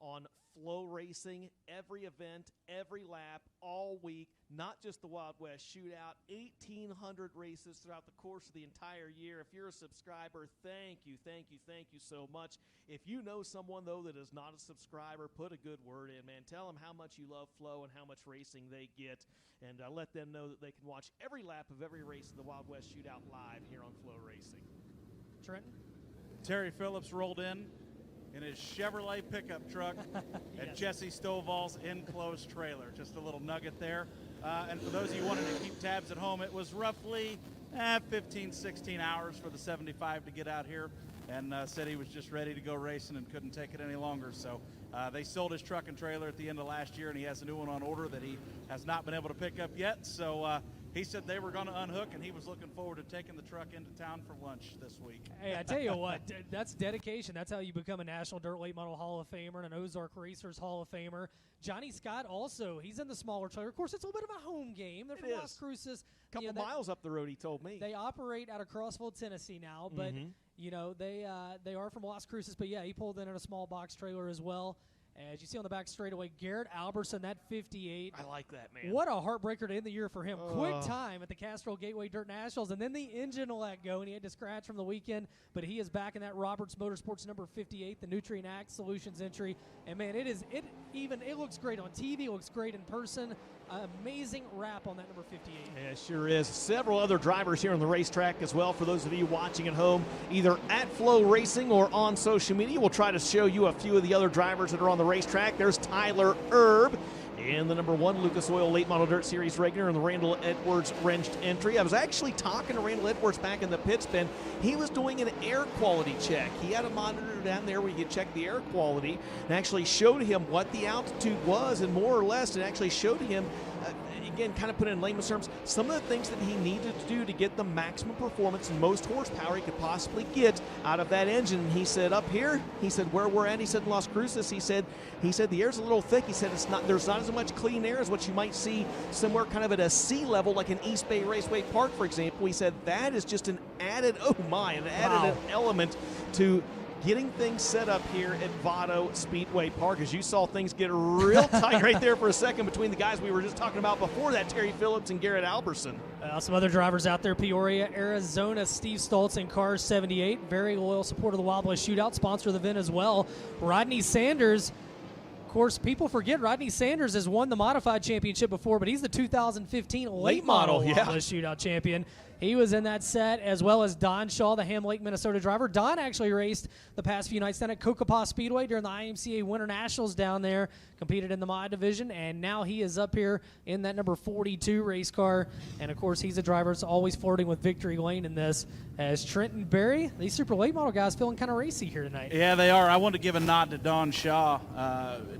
on Flow Racing, every event, every lap, all week, not just the Wild West Shootout, 1,800 races throughout the course of the entire year. If you're a subscriber, thank you so much. If you know someone, though, that is not a subscriber, put a good word in, man. Tell them how much you love Flow and how much racing they get, and let them know that they can watch every lap of every race of the Wild West Shootout live here on Flow Racing. Trenton? Terry Phillips rolled in his Chevrolet pickup truck at Jesse Stovall's enclosed trailer. Just a little nugget there. And for those of you wanting to keep tabs at home, it was roughly 15, 16 hours for the 75 to get out here, and said he was just ready to go racing and couldn't take it any longer. So they sold his truck and trailer at the end of last year, and he has a new one on order that he has not been able to pick up yet. So he said they were going to unhook, and he was looking forward to taking the truck into town for lunch this week. Hey, I tell you what, that's dedication. That's how you become a National Dirt Late Model Hall of Famer and an Ozark Racers Hall of Famer. Johnny Scott also, he's in the smaller trailer. Of course, it's a little bit of a home game. They're from Las Cruces. A couple miles up the road, he told me. They operate out of Crossville, Tennessee now, but, they are from Las Cruces. But, yeah, he pulled in a small box trailer as well. As you see on the back straightaway, Garrett Alberson, that 58. I like that, man. What a heartbreaker to end the year for him. Quick time at the Castrol Gateway Dirt Nationals, and then the engine let go, and he had to scratch from the weekend. But he is back in that Roberts Motorsports number 58, the Nutrient Act Solutions entry. And, man, it looks great on TV. It looks great in person. Amazing wrap on that number 58. Yeah, it sure is. Several other drivers here on the racetrack as well. For those of you watching at home, either at Flow Racing or on social media, we'll try to show you a few of the other drivers that are on the racetrack. There's Tyler Erb in the number 1 Lucas Oil Late Model Dirt Series regular in the Randall Edwards wrenched entry. I was actually talking to Randall Edwards back in the pits bin. He was doing an air quality check. He had a monitor down there where you could check the air quality and actually showed him what the altitude was, and more or less it actually showed him again, kind of put it in layman's terms, some of the things that he needed to do to get the maximum performance and most horsepower he could possibly get out of that engine. And he said, up here, he said, where we're at, he said, in Las Cruces, he said the air's a little thick. He said there's not as much clean air as what you might see somewhere kind of at a sea level, like in East Bay Raceway Park, for example. He said that is just an added, element to getting things set up here at Vado Speedway Park. As you saw things get real tight right there for a second between the guys we were just talking about before that, Terry Phillips and Garrett Alberson. Some other drivers out there, Peoria, Arizona, Steve Stoltz in Cars 78, very loyal supporter of the Wild West Shootout, sponsor of the event as well. Rodney Sanders, of course, people forget Rodney Sanders has won the modified championship before, but he's the 2015 late model Wild West Shootout champion. He was in that set, as well as Don Shaw, the Ham Lake, Minnesota driver. Don actually raced the past few nights down at Cocopah Speedway during the IMCA Winter Nationals down there, competed in the mod division, and now he is up here in that number 42 race car. And, of course, he's a driver that's always flirting with victory lane in this, as Trenton Berry, these super late model guys, feeling kind of racy here tonight. Yeah, they are. I wanted to give a nod to Don Shaw.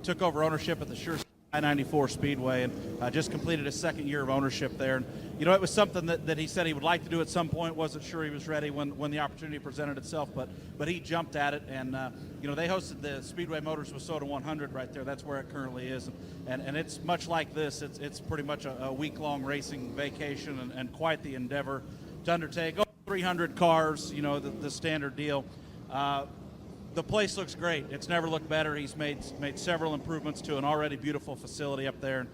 Took over ownership at the Sure I-94 Speedway and just completed his second year of ownership there. And, you know, it was something that he said he would like to do at some point. Wasn't sure he was ready when the opportunity presented itself, but he jumped at it. And, you know, they hosted the Speedway Motors Wissota 100 right there. That's where it currently is. And it's much like this. It's pretty much a week-long racing vacation and quite the endeavor to undertake. Over 300 cars, you know, the standard deal. The place looks great. It's never looked better. He's made several improvements to an already beautiful facility up there.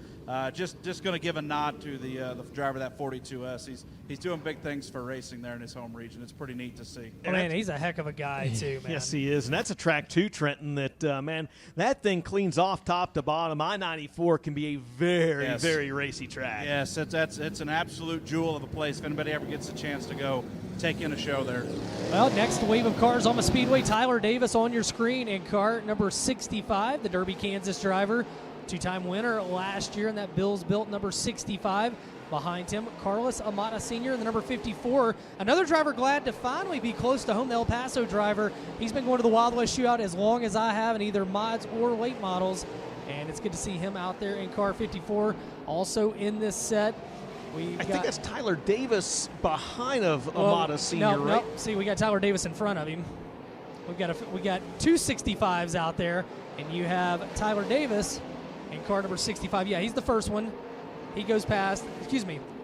Just going to give a nod to the driver of that 42S. He's doing big things for racing there in his home region. It's pretty neat to see. Oh, man, he's a heck of a guy too, man. Yes, he is, and that's a track too, Trenton. That man, that thing cleans off top to bottom. I-94 can be a very, very racy track. Yes, it's an absolute jewel of a place. If anybody ever gets a chance to go, take in a show there. Well, next wave of cars on the Speedway. Tyler Davis on your screen in car number 65, the Derby, Kansas driver. Two-time winner last year in that Bills Built number 65. Behind him, Carlos Amata Sr. in the number 54. Another driver glad to finally be close to home, the El Paso driver. He's been going to the Wild West Shootout as long as I have in either mods or late models. And it's good to see him out there in car 54. Also in this set, I think that's Tyler Davis behind of Amata Sr., right? No. See, we got Tyler Davis in front of him. We got two 65s out there, and you have Tyler Davis in car number 65. Yeah, he's the first one. He goes past,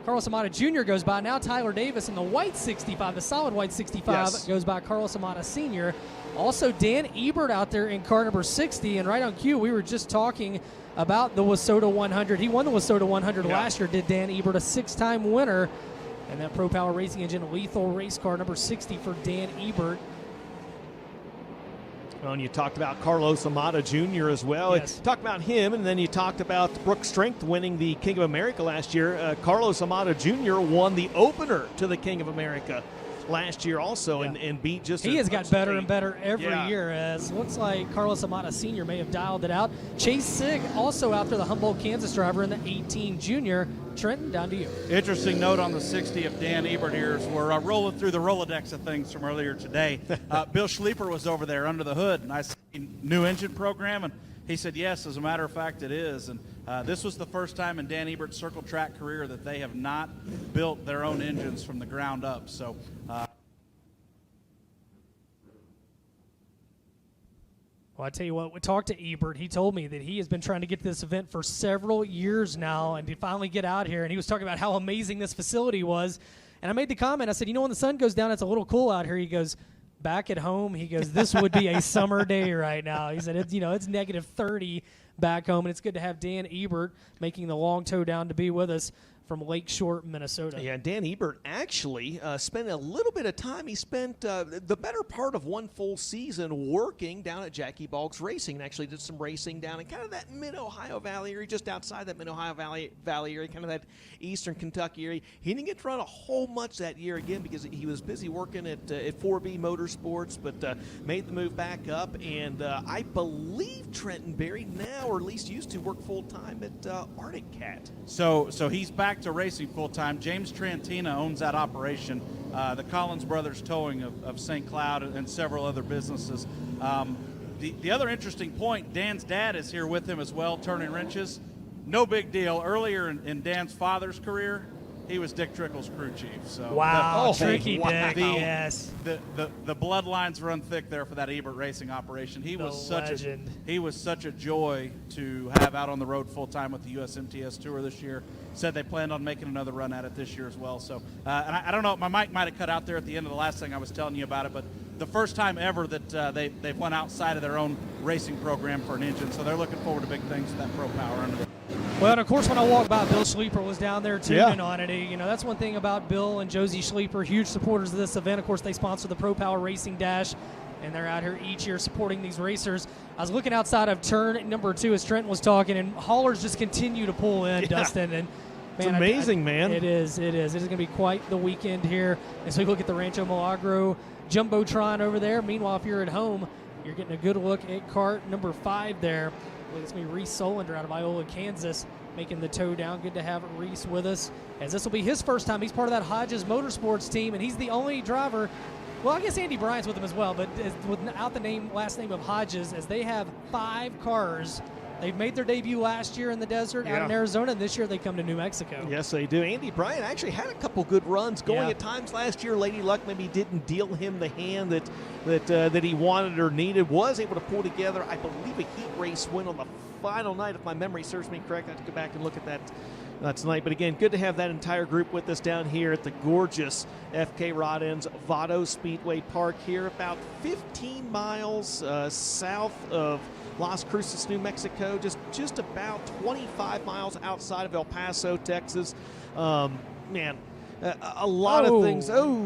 Carlos Amata Jr. goes by. Now Tyler Davis in the white 65, the solid white 65, goes by Carlos Amata Sr. Also, Dan Ebert out there in car number 60, and right on cue, we were just talking about the Wissota 100. He won the Wissota 100 last year, did Dan Ebert, a 6-time winner. And that Pro Power Racing Engine lethal race car number 60 for Dan Ebert. Well, and you talked about Carlos Amata Jr. as well. Yes. You talked about him, and then you talked about Brooke Strength winning the King of America last year. Carlos Amata Jr. won the opener to the King of America last year also, and beat just he has got better and better every Yeah. year, as looks like Carlos Amata Sr. may have dialed it out. Chase Sigg also after the Humboldt, Kansas driver in the 18 junior. Trenton, down to you. Interesting note on the 60 of Dan Ebert here is we're rolling through the Rolodex of things from earlier today. Bill Schleifer was over there under the hood, and I said, new engine program, and he said, yes, as a matter of fact, it is. And this was the first time in Dan Ebert's circle track career that they have not built their own engines from the ground up. So Well, I tell you what, we talked to Ebert. He told me that he has been trying to get to this event for several years now and to finally get out here. And he was talking about how amazing this facility was. And I made the comment, I said, you know, when the sun goes down, it's a little cool out here. He goes, back at home, he goes, this would be a summer day right now. He said, it's negative 30 back home. And it's good to have Dan Ebert making the long tow down to be with us from Lakeshore, Minnesota. Yeah, Dan Ebert actually spent a little bit of time. He spent the better part of one full season working down at Jackie Boggs Racing, and actually did some racing down in kind of that Mid-Ohio Valley area, just outside that Mid-Ohio Valley area, kind of that eastern Kentucky area. He didn't get to run a whole much that year again because he was busy working at 4B Motorsports, but made the move back up, and I believe Trenton Berry now, or at least used to, work full-time at Arctic Cat. So he's back to racing full-time. James Trantina owns that operation, the Collins Brothers Towing of St. Cloud and several other businesses. The other interesting point, Dan's dad is here with him as well, turning wrenches. No big deal. Earlier in Dan's father's career, he was Dick Trickle's crew chief. So Wow, tricky Dick, the, yes. The bloodlines run thick there for that Ebert Racing operation. He was such a joy to have out on the road full time with the USMTS Tour this year. Said they planned on making another run at it this year as well. So, and I don't know, my mic might have cut out there at the end of the last thing I was telling you about it, but the first time ever that they've went outside of their own racing program for an engine. So they're looking forward to big things with that Pro Power under it. Well, and of course, when I walked by, Bill Schleeper was down there tuning on it. You know, that's one thing about Bill and Josie Schleeper, huge supporters of this event. Of course, they sponsor the Pro Power Racing Dash, and they're out here each year supporting these racers. I was looking outside of turn number 2 as Trenton was talking, and haulers just continue to pull in, Dustin. And it's amazing, man. It is. It is going to be quite the weekend here. And so you look at the Rancho Milagro Jumbotron over there. Meanwhile, if you're at home, you're getting a good look at cart number 5 there. It's going to be Reese Solinder out of Iola, Kansas, making the tow down. Good to have Reese with us, as this will be his first time. He's part of that Hodges Motorsports team, and he's the only driver. Well, I guess Andy Bryant's with him as well, but without the last name of Hodges, as they have 5 cars. They've made their debut last year in the desert out in Arizona, and this year they come to New Mexico. Yes, they do. Andy Bryant actually had a couple good runs going at times last year. Lady Luck maybe didn't deal him the hand that he wanted or needed. Was able to pull together, I believe, a heat race win on the final night, if my memory serves me correct. I have to go back and look at that tonight. But again, good to have that entire group with us down here at the gorgeous FK Rod Ends Vado Speedway Park here, about 15 miles south of Las Cruces, New Mexico, just about 25 miles outside of El Paso, Texas. Man, a lot of things. Oh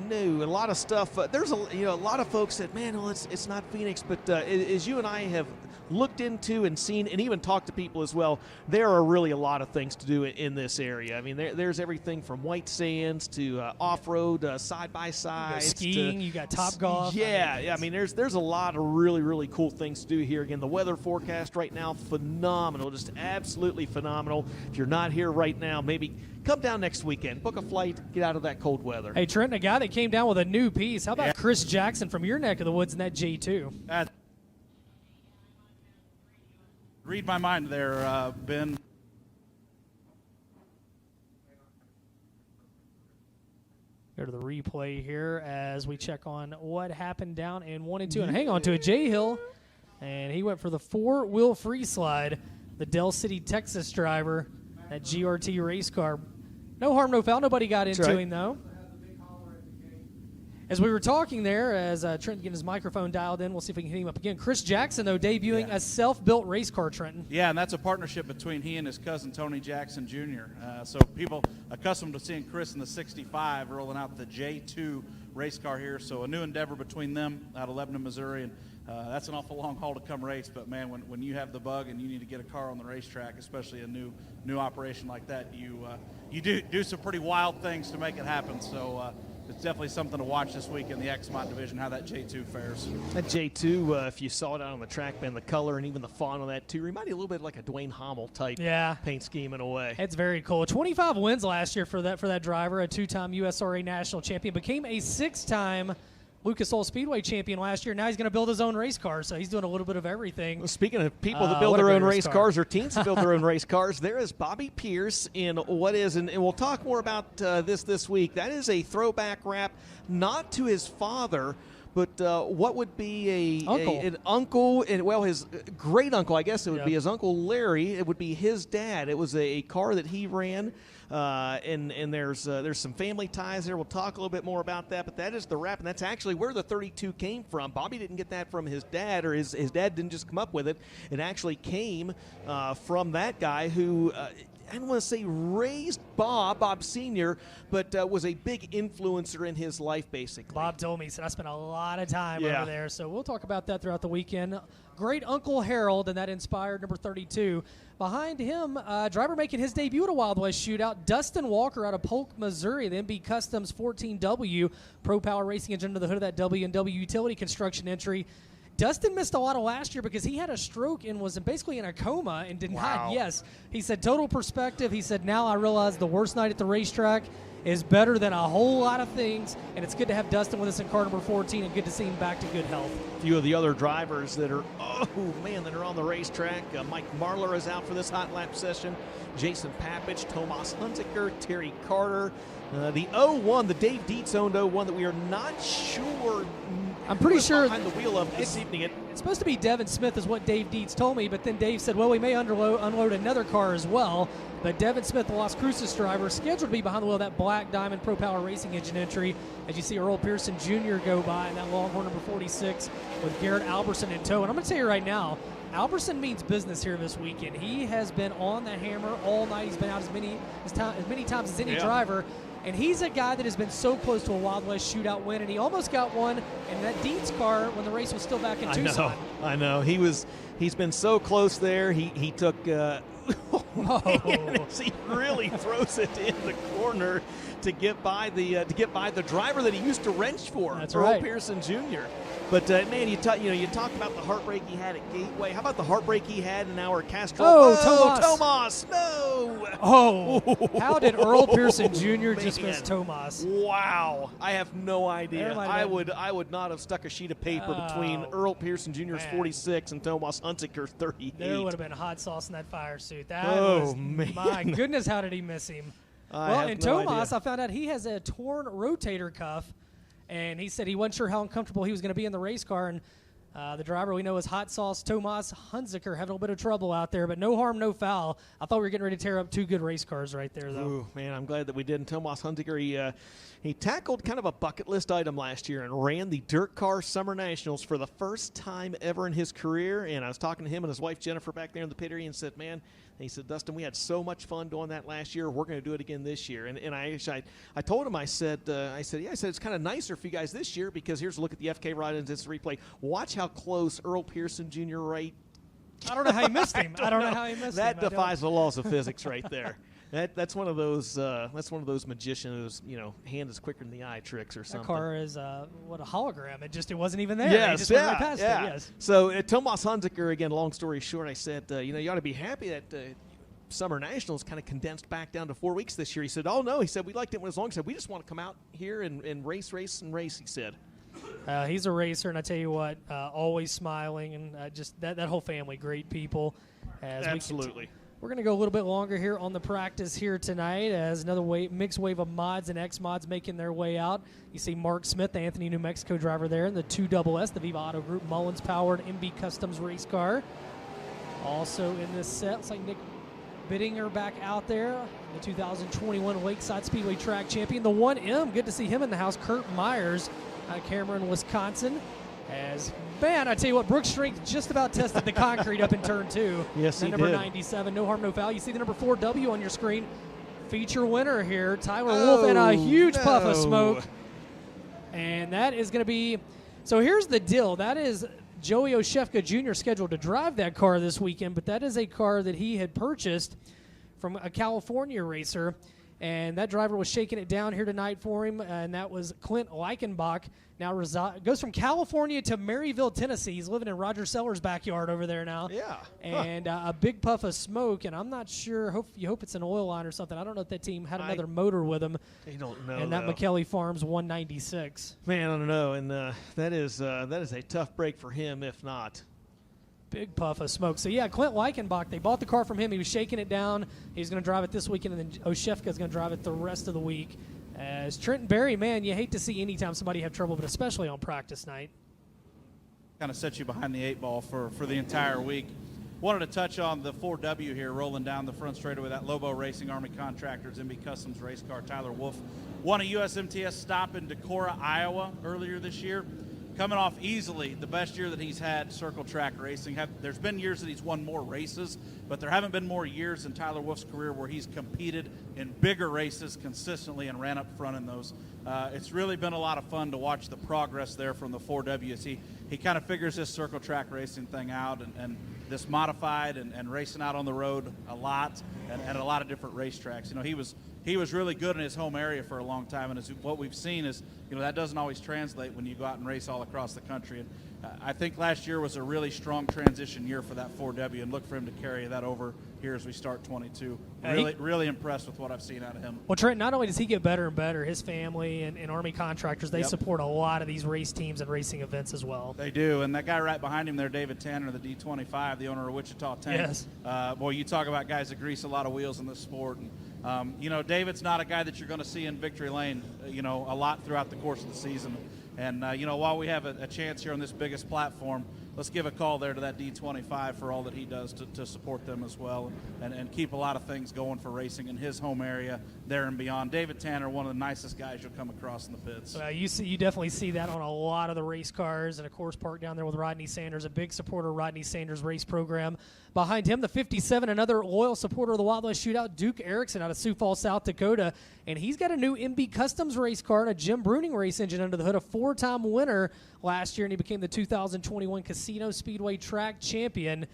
no, a lot of stuff. There's a lot of folks that, man, well, it's not Phoenix, but as you and I have looked into and seen and even talked to people as well, there are really a lot of things to do in this area. I mean, there's everything from white sands to off-road, side-by-side. Skiing, you got Top Golf. Yeah. I mean, there's a lot of really cool things to do here. Again, the weather forecast right now, phenomenal, just absolutely phenomenal. If you're not here right now, maybe come down next weekend, book a flight, get out of that cold weather. Hey, Trent, a guy that came down with a new piece. How about Chris Jackson from your neck of the woods in that J2? Read my mind there, Ben. Go to the replay here as we check on what happened down in 1 and 2. And hang on to it, Jay Hill. And he went for the 4-wheel free slide. The Del City, Texas driver, that GRT race car. No harm, no foul. Nobody got into him, though. As we were talking there, as Trenton getting his microphone dialed in, we'll see if we can hit him up again. Chris Jackson, though, debuting a self-built race car, Trenton. Yeah, and that's a partnership between he and his cousin, Tony Jackson Jr. So people accustomed to seeing Chris in the 65 rolling out the J2 race car here. So a new endeavor between them out of Lebanon, Missouri. And that's an awful long haul to come race. But, man, when you have the bug and you need to get a car on the racetrack, especially a new operation like that, you do some pretty wild things to make it happen. So it's definitely something to watch this week in the X-Mod division, how that J2 fares. That J2, if you saw it out on the track, man, the color and even the font on that, too, reminded you a little bit like a Dwayne Hommel type paint scheme in a way. It's very cool. 25 wins last year for that driver, a 2-time USRA national champion, became a 6-time Lucas Oil Speedway champion last year. Now he's going to build his own race car, so he's doing a little bit of everything. Well, speaking of people that build their own race cars or teams that build their own race cars, there is Bobby Pierce in what is, and we'll talk more about this week, that is a throwback wrap, not to his father, but what would be an uncle, and well, his great uncle, I guess it would be his Uncle Larry. It would be his dad. It was a car that he ran. And there's some family ties there. We'll talk a little bit more about that, but that is the wrap, and that's actually where the 32 came from. Bobby didn't get that from his dad, or his dad didn't just come up with it. It actually came from that guy who I don't want to say raised Bob Sr., but was a big influencer in his life, basically. Bob told me, he said, I spent a lot of time Yeah. over there. So we'll talk about that throughout the weekend. Great Uncle Harold, and that inspired number 32. Behind him, driver making his debut at a Wild West Shootout, Dustin Walker out of Polk, Missouri, the MB Customs 14W Pro Power Racing engine under the hood of that W&W utility construction entry. Dustin missed a lot of last year because he had a stroke and was basically in a coma and did not. Yes, he said total perspective. He said, now I realize the worst night at the racetrack is better than a whole lot of things, and it's good to have Dustin with us in car number 14 and good to see him back to good health. A few of the other drivers that are, that are on the racetrack. Mike Marlar is out for this hot lap session. Jason Papich, Tomas Hunziker, Terry Carter. The 01, the Dave Dietz owned 01 that we are not sure. I'm pretty sure behind the wheel of this evening. It's supposed to be Devin Smith is what Dave Dietz told me, but then Dave said, well, we may unload another car as well. But Devin Smith, the Las Cruces driver, scheduled to be behind the wheel of that Black Diamond Pro Power Racing engine entry. As you see Earl Pearson Jr. go by in that Longhorn number 46 with Garrett Alberson in tow. And I'm going to tell you right now, Alberson means business here this weekend. He has been on the hammer all night. He's been out as many times as any driver. And he's a guy that has been so close to a Wild West Shootout win, and he almost got one in that Dietz car when the race was still back in Tucson. I know. He's been so close there. He took he really throws it in the corner to get by the driver that he used to wrench for. That's Earl right. Pearson Jr. But man, you talk about the heartbreak he had at Gateway. How about the heartbreak he had in our Castro? Tomas! No! Oh, how did Earl Pearson Jr. just miss Tomas? Wow, I have no idea. I would not have stuck a sheet of paper between Earl Pearson Jr.'s 46 and Tomas Hunziker's 38. There would have been hot sauce in that fire suit. Man. My goodness, how did he miss him? Tomas, I found out he has a torn rotator cuff, and he said he wasn't sure how uncomfortable he was going to be in the race car. And the driver we know is Hot Sauce Tomas Hunziker, having a little bit of trouble out there, but no harm, no foul. I thought we were getting ready to tear up two good race cars right there, though. Ooh, man, I'm glad that we didn't. Tomas Hunziker, he tackled kind of a bucket list item last year and ran the Dirt Car Summer Nationals for the first time ever in his career. And I was talking to him and his wife Jennifer back there in the pit area and said, man, he said, Dustin, we had so much fun doing that last year. We're going to do it again this year. And I told him, I said, it's kind of nicer for you guys this year because here's a look at the FK ride and this replay. Watch how close Earl Pearson Jr. right. I don't know how he missed him. I don't know how he missed him. That defies the laws of physics right there. That's one of those magicians, hand is quicker than the eye tricks or something. That car is what a hologram. It wasn't even there. Yes, he just went right past it. Yes. So Tomas Hunziker, again, long story short, I said, you ought to be happy that Summer Nationals kind of condensed back down to 4 weeks this year. He said, oh no, he said we liked it when it was long. He said we just want to come out here and race. He said. He's a racer, and I tell you what, always smiling, and just that whole family, great people. Absolutely. We're going to go a little bit longer here on the practice here tonight as another mixed wave of mods and X-mods making their way out. You see Mark Smith, the Anthony, New Mexico driver there in the 2SS, the Viva Auto Group Mullins-powered MB Customs race car. Also in this set, looks like Nick Bittinger back out there, the 2021 Lakeside Speedway track champion. The 1M, good to see him in the house, Kurt Myers out of Cameron, Wisconsin. I tell you what, Brooks Strength just about tested the concrete up in turn 2. Yes, he number did. 97, no harm, no foul. You see the number 4W on your screen. Feature winner here, Tyler Wolf, and a huge puff of smoke. And that is going to be, so here's the deal. That is Joey Oshefka Jr. scheduled to drive that car this weekend, but that is a car that he had purchased from a California racer. And that driver was shaking it down here tonight for him, and that was Clint Leichenbach. Now goes from California to Maryville, Tennessee. He's living in Roger Sellers' backyard over there now. Yeah. And a big puff of smoke, and I'm not sure. You hope it's an oil line or something. I don't know if that team had another motor with them. I don't know. And that McKelly Farms 196. Man, I don't know. And that is a tough break for him, if not. Big puff of smoke. So, yeah, Clint Leichenbach, they bought the car from him. He was shaking it down. He's going to drive it this weekend, and then Oshefka is going to drive it the rest of the week. As Trenton Berry, man, you hate to see any time somebody have trouble, but especially on practice night. Kind of set you behind the 8 ball for the entire week. Wanted to touch on the 4W here, rolling down the front straightaway, that Lobo Racing Army Contractors MB Customs race car. Tyler Wolf won a USMTS stop in Decorah, Iowa earlier this year. coming off easily the best year that he's had circle track racing. There's been years that he's won more races, but there haven't been more years in Tyler Wolf's career where he's competed in bigger races consistently and ran up front in those. It's really been a lot of fun to watch the progress there from the 4Ws. He kind of figures this circle track racing thing out and this modified and racing out on the road a lot and at a lot of different racetracks. You know, he was really good in his home area for a long time, and what we've seen is, you know, that doesn't always translate when you go out and race all across the country. And I think last year was a really strong transition year for that 4W, and look for him to carry that over here as we start 22. Really impressed with what I've seen out of him. Well, Trent, not only does he get better and better, his family and Army contractors, they Yep. support a lot of these race teams and racing events as well. They do, and that guy right behind him there, David Tanner, the D25, the owner of Wichita Tank. Yes. Boy, you talk about guys that grease a lot of wheels in this sport. And, you know, David's not a guy that you're going to see in victory lane, you know, a lot throughout the course of the season. And, you know, while we have a chance here on this biggest platform, let's give a call there to that D25 for all that he does to support them as well and keep a lot of things going for racing in his home area there and beyond. David Tanner, one of the nicest guys you'll come across in the pits. You definitely see that on a lot of the race cars, and of course parked down there with Rodney Sanders, a big supporter of Rodney Sanders' race program. Behind him, the 57, another loyal supporter of the Wild West Shootout, Duke Erickson out of Sioux Falls, South Dakota, and he's got a new MB Customs race car and a Jim Bruning race engine under the hood, a 4-time winner last year, and he became the 2021 Casino Speedway Track Champion.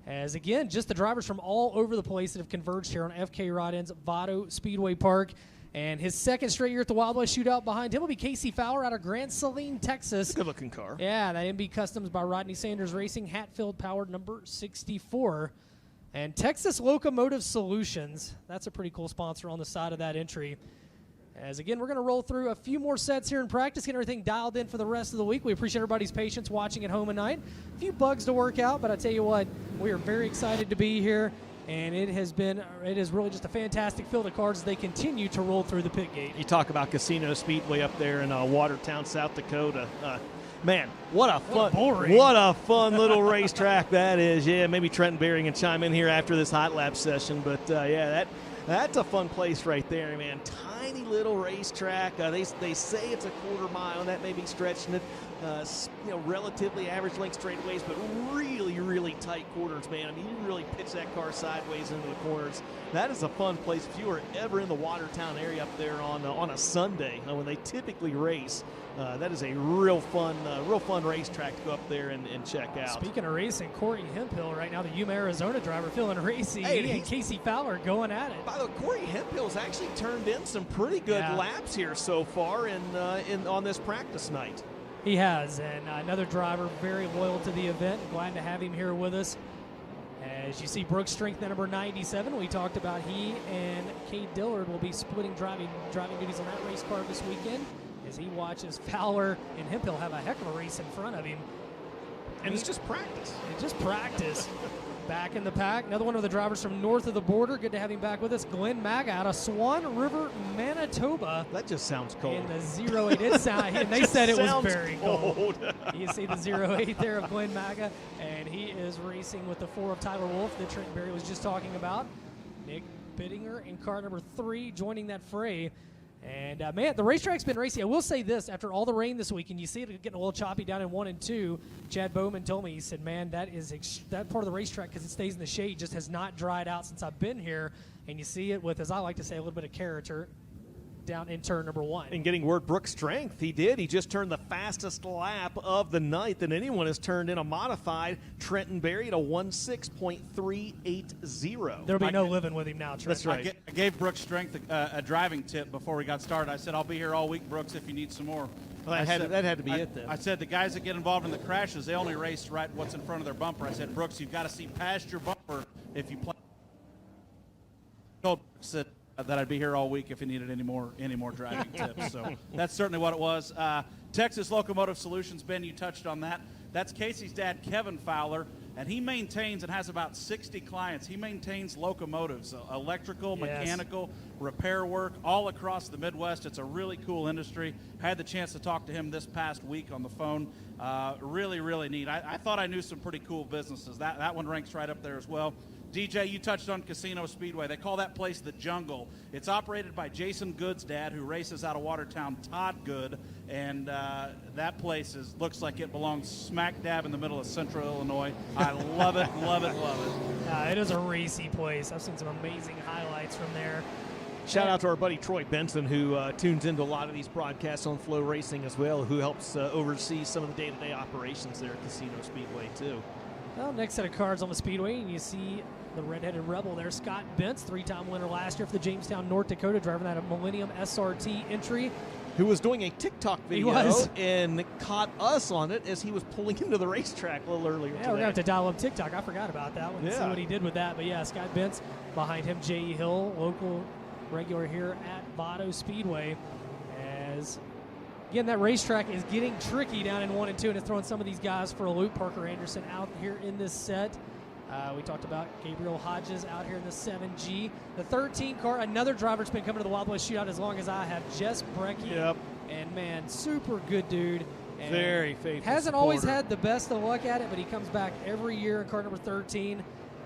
As again, just the drivers from all over the place that have converged here on FK Rod End's Vado Speedway Park. And his second straight year at the Wild West Shootout behind him will be Casey Fowler out of Grand Saline, Texas. Good looking car. Yeah, that MB Customs by Rodney Sanders Racing, Hatfield powered number 64. And Texas Locomotive Solutions, that's a pretty cool sponsor on the side of that entry. As again, we're going to roll through a few more sets here in practice, get everything dialed in for the rest of the week. We appreciate everybody's patience watching at home tonight. A few bugs to work out, but I tell you what, we are very excited to be here, and it is really just a fantastic field of cars as they continue to roll through the pit gate. You talk about Casino Speedway up there in Watertown, South Dakota. Man, what a fun little racetrack that is. Yeah, maybe Trenton Berry can chime in here after this hot lap session, but yeah, that's a fun place right there, man. Tiny little racetrack. They say it's a quarter mile, and that may be stretching it. You know, relatively average length straightaways, but really tight corners, man. I mean, you really pitch that car sideways into the corners. That is a fun place. If you are ever in the Watertown area up there on a Sunday, when they typically race, that is a real fun racetrack to go up there and check out. Speaking of racing, Corey Hemphill right now, the Yuma, Arizona driver, feeling racy. Hey, he and Casey Fowler going at it. By the way, Corey Hemphill's actually turned in some pretty good laps here so far on this practice night. He has, and another driver very loyal to the event. Glad to have him here with us. As you see, Brooks Strength, number 97, we talked about he and Cade Dillard will be splitting driving duties on that race car this weekend as he watches Fowler and Hemphill have a heck of a race in front of him. And it's just practice. It's just practice. Back in the pack, another one of the drivers from north of the border. Good to have him back with us. Glenn Maga out of Swan River, Manitoba. That just sounds cold. In the 08, and they said it was very cold. You see the 08 there of Glenn Maga, and he is racing with the 4 of Tyler Wolf that Trent Berry was just talking about. Nick Bittinger in car number 3 joining that fray. And, man, the racetrack's been racy. I will say this, after all the rain this week, and you see it getting a little choppy down in 1 and 2, Chad Bowman told me, he said, man, that part of the racetrack, because it stays in the shade, just has not dried out since I've been here. And you see it with, as I like to say, a little bit of character down in turn number 1. And getting word Brooks Strength, he did. He just turned the fastest lap of the night that anyone has turned in a modified Trenton Berry at a 1:6.380. There'll be no living with him now, Trent. That's right. I gave Brooks Strength a driving tip before we got started. I said, I'll be here all week, Brooks, if you need some more. Well, that had to be it then. I said, the guys that get involved in the crashes, they only race right what's in front of their bumper. I said, Brooks, you've got to see past your bumper if you play. I told Brooks that I'd be here all week if he needed any more driving tips. So that's certainly what it was. Texas Locomotive Solutions, Ben, you touched on that. That's Casey's dad, Kevin Fowler, and he maintains and has about 60 clients. He maintains locomotives, electrical, mechanical, repair work all across the Midwest. It's a really cool industry. I had the chance to talk to him this past week on the phone. Really neat. I thought I knew some pretty cool businesses. That one ranks right up there as well. DJ, you touched on Casino Speedway. They call that place the Jungle. It's operated by Jason Good's dad, who races out of Watertown, Todd Good, and that place looks like it belongs smack dab in the middle of Central Illinois. I love it, love it, love it. It is a racy place. I've seen some amazing highlights from there. Shout out to our buddy Troy Benson, who tunes into a lot of these broadcasts on Flow Racing as well, who helps oversee some of the day-to-day operations there at Casino Speedway, too. Well, next set of cards on the Speedway, and you see the redheaded rebel there, Scott Bentz, 3-time winner last year for the Jamestown, North Dakota, driving that Millennium SRT entry. Who was doing a TikTok video and caught us on it as he was pulling into the racetrack a little earlier today. We're going to have to dial up TikTok. I forgot about that one. See what he did with that. But, yeah, Scott Bentz, behind him, J.E. Hill, local regular here at Vado Speedway. As, again, that racetrack is getting tricky down in 1 and 2, and it's throwing some of these guys for a loop. Parker Anderson out here in this set. We talked about Gabriel Hodges out here in the 7G. The 13 car, another driver that's been coming to the Wild West Shootout as long as I have, Jess Brecky. Yep. And, man, super good dude. And very faithful hasn't supporter. Always had the best of luck at it, but he comes back every year in car number 13.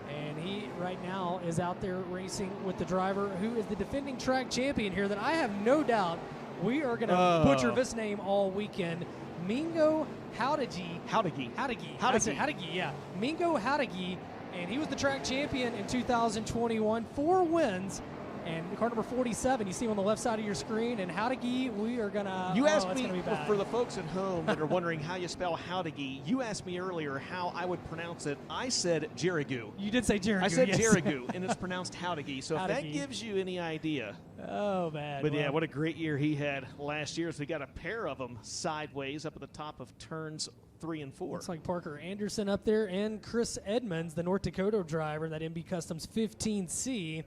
And he, right now, is out there racing with the driver who is the defending track champion here that I have no doubt we are going to butcher this name all weekend. Mingo Howdagi. Howdagi, yeah. Mingo Howdagi, and he was the track champion in 2021. 4 wins, and car number 47, you see him on the left side of your screen, and Howdagi, we are going to... You asked me, for the folks at home that are wondering how you spell Howdagi, you asked me earlier how I would pronounce it. I said Jerigu. You did say Jerigu, I said yes. Jerigu, and it's pronounced Howdagi. So Howdagi. If that gives you any idea. Oh, man. But, yeah, what a great year he had last year. So we got a pair of them sideways up at the top of turns 3 and 4. Looks like Parker Anderson up there and Chris Edmonds, the North Dakota driver, that MB Customs 15C.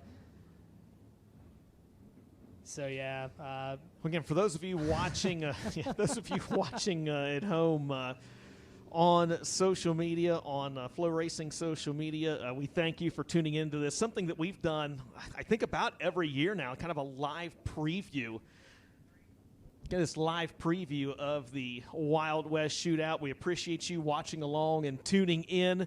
So yeah. Again, for those of you watching, at home on social media, on Flow Racing social media, we thank you for tuning into this. Something that we've done, I think, about every year now, kind of a live preview. Get this live preview of the Wild West Shootout. We appreciate you watching along and tuning in.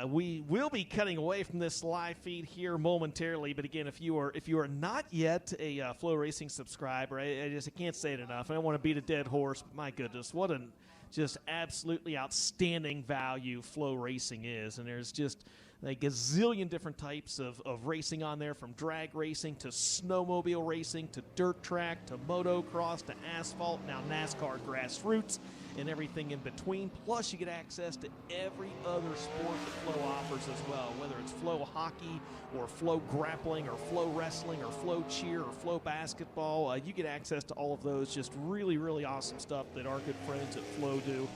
We will be cutting away from this live feed here momentarily, but again, if you are not yet a Flow Racing subscriber, I can't say it enough. I don't want to beat a dead horse. My goodness, what an just absolutely outstanding value Flow Racing is, and there's just a gazillion different types of racing on there, from drag racing to snowmobile racing to dirt track to motocross to asphalt, now NASCAR grassroots, and everything in between. Plus, you get access to every other sport that Flow offers as well, whether it's Flow hockey or Flow grappling or Flow wrestling or Flow cheer or Flow basketball. You get access to all of those. Just really, really awesome stuff that our good friends at Flow do.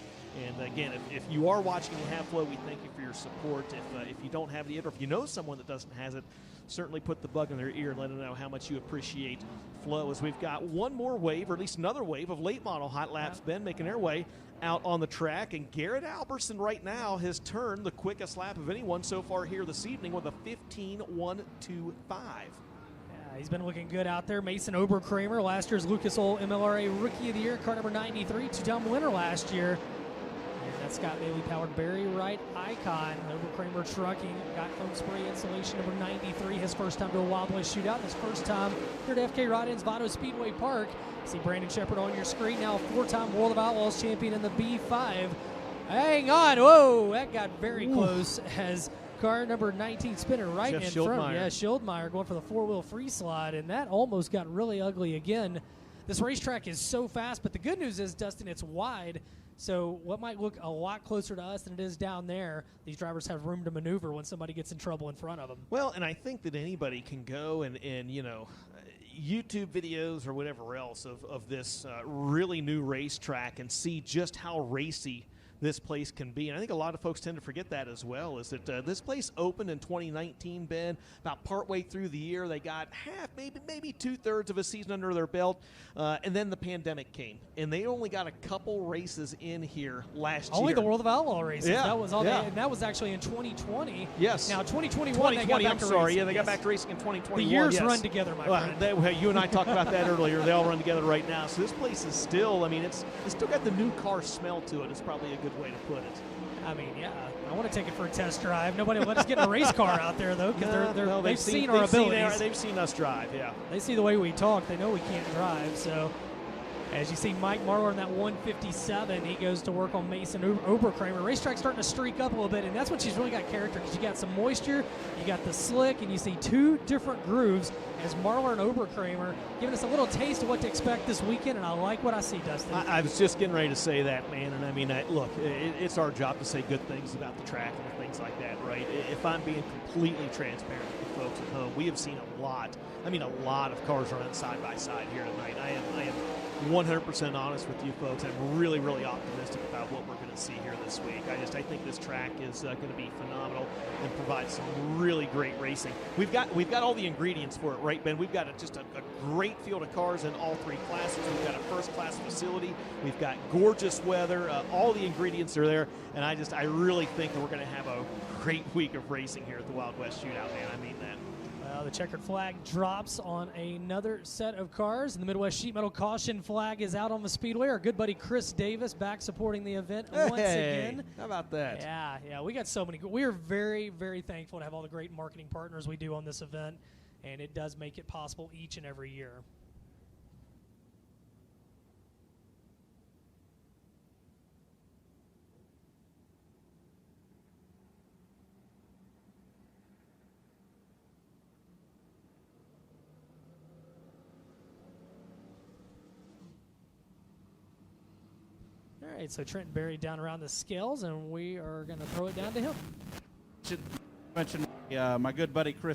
And again, if you are watching and have Flow, we thank you for your support. If you don't have it yet, or if you know someone that doesn't have it, certainly put the bug in their ear and let them know how much you appreciate Flow. As we've got one more wave, or at least another wave, of late model hot laps, Ben, making their way out on the track. And Garrett Albertson right now has turned the quickest lap of anyone so far here this evening with a 15.125. He's been looking good out there. Mason Oberkramer, last year's Lucas Oil MLRA Rookie of the Year, car number 93, 2-time winner last year. And that's Scott Bailey-powered Barry Wright Icon. Oberkramer Trucking got foam spray installation number 93, his first time to a Wild West Shootout, his first time here at FK Ride-In's Vado Speedway Park. See Brandon Shepard on your screen now, 4-time World of Outlaws champion in the B5. Hang on, whoa, that got very close as car number 19 spinning right Jeff in front. Yeah, Schildmeyer going for the 4-wheel free slide, and that almost got really ugly again. This racetrack is so fast, but the good news is, Dustin, it's wide, so what might look a lot closer to us than it is down there, these drivers have room to maneuver when somebody gets in trouble in front of them. Well, and I think that anybody can go and you know, YouTube videos or whatever else of this really new racetrack and see just how racy this place can be. And I think a lot of folks tend to forget that as well, is that this place opened in 2019, Ben. About partway through the year, they got half, maybe two-thirds of a season under their belt, and then the pandemic came. And they only got a couple races in here last year. Only the World of Outlaw races. Yeah, that was all and that was actually in 2020. Yes. Now, 2021, they got back I'm to sorry. racing. Yeah, they got back to racing in 2021. The years run together, my friend. You and I talked about that earlier. They all run together right now. So this place is still, I mean, it's still got the new car smell to it. It's probably a good good way to put it. I mean, yeah, I want to take it for a test drive. Nobody will let us get in a race car out there, though, because they've seen our abilities. They've seen us drive, yeah. They see the way we talk. They know we can't drive. So, as you see Mike Marlar in that 157, he goes to work on Mason Oberkramer. Racetrack's starting to streak up a little bit, and that's when she's really got character, because you got some moisture, you got the slick, and you see two different grooves as Marlar and Oberkramer giving us a little taste of what to expect this weekend, and I like what I see, Dustin. I was just getting ready to say that, man, and I mean, look, it's our job to say good things about the track and things like that, right? If I'm being completely transparent with the folks at home, we have seen a lot of cars running side by side here tonight. I am 100% honest with you folks. I'm really, really optimistic about what we're going to see here this week. I think this track is going to be phenomenal and provide some really great racing. We've got all the ingredients for it, right, Ben? We've got just a great field of cars in all three classes. We've got a first-class facility. We've got gorgeous weather. All the ingredients are there, and I really think that we're going to have a great week of racing here at the Wild West Shootout, man. I mean that. The checkered flag drops on another set of cars, and the Midwest Sheet Metal caution flag is out on the speedway. Our good buddy Chris Davis back supporting the event once again. How about that? Yeah, we got so many. We are very, very thankful to have all the great marketing partners we do on this event, and it does make it possible each and every year. All right, so Trenton Berry down around the scales, and we are going to throw it down to him. Mention my good buddy Chris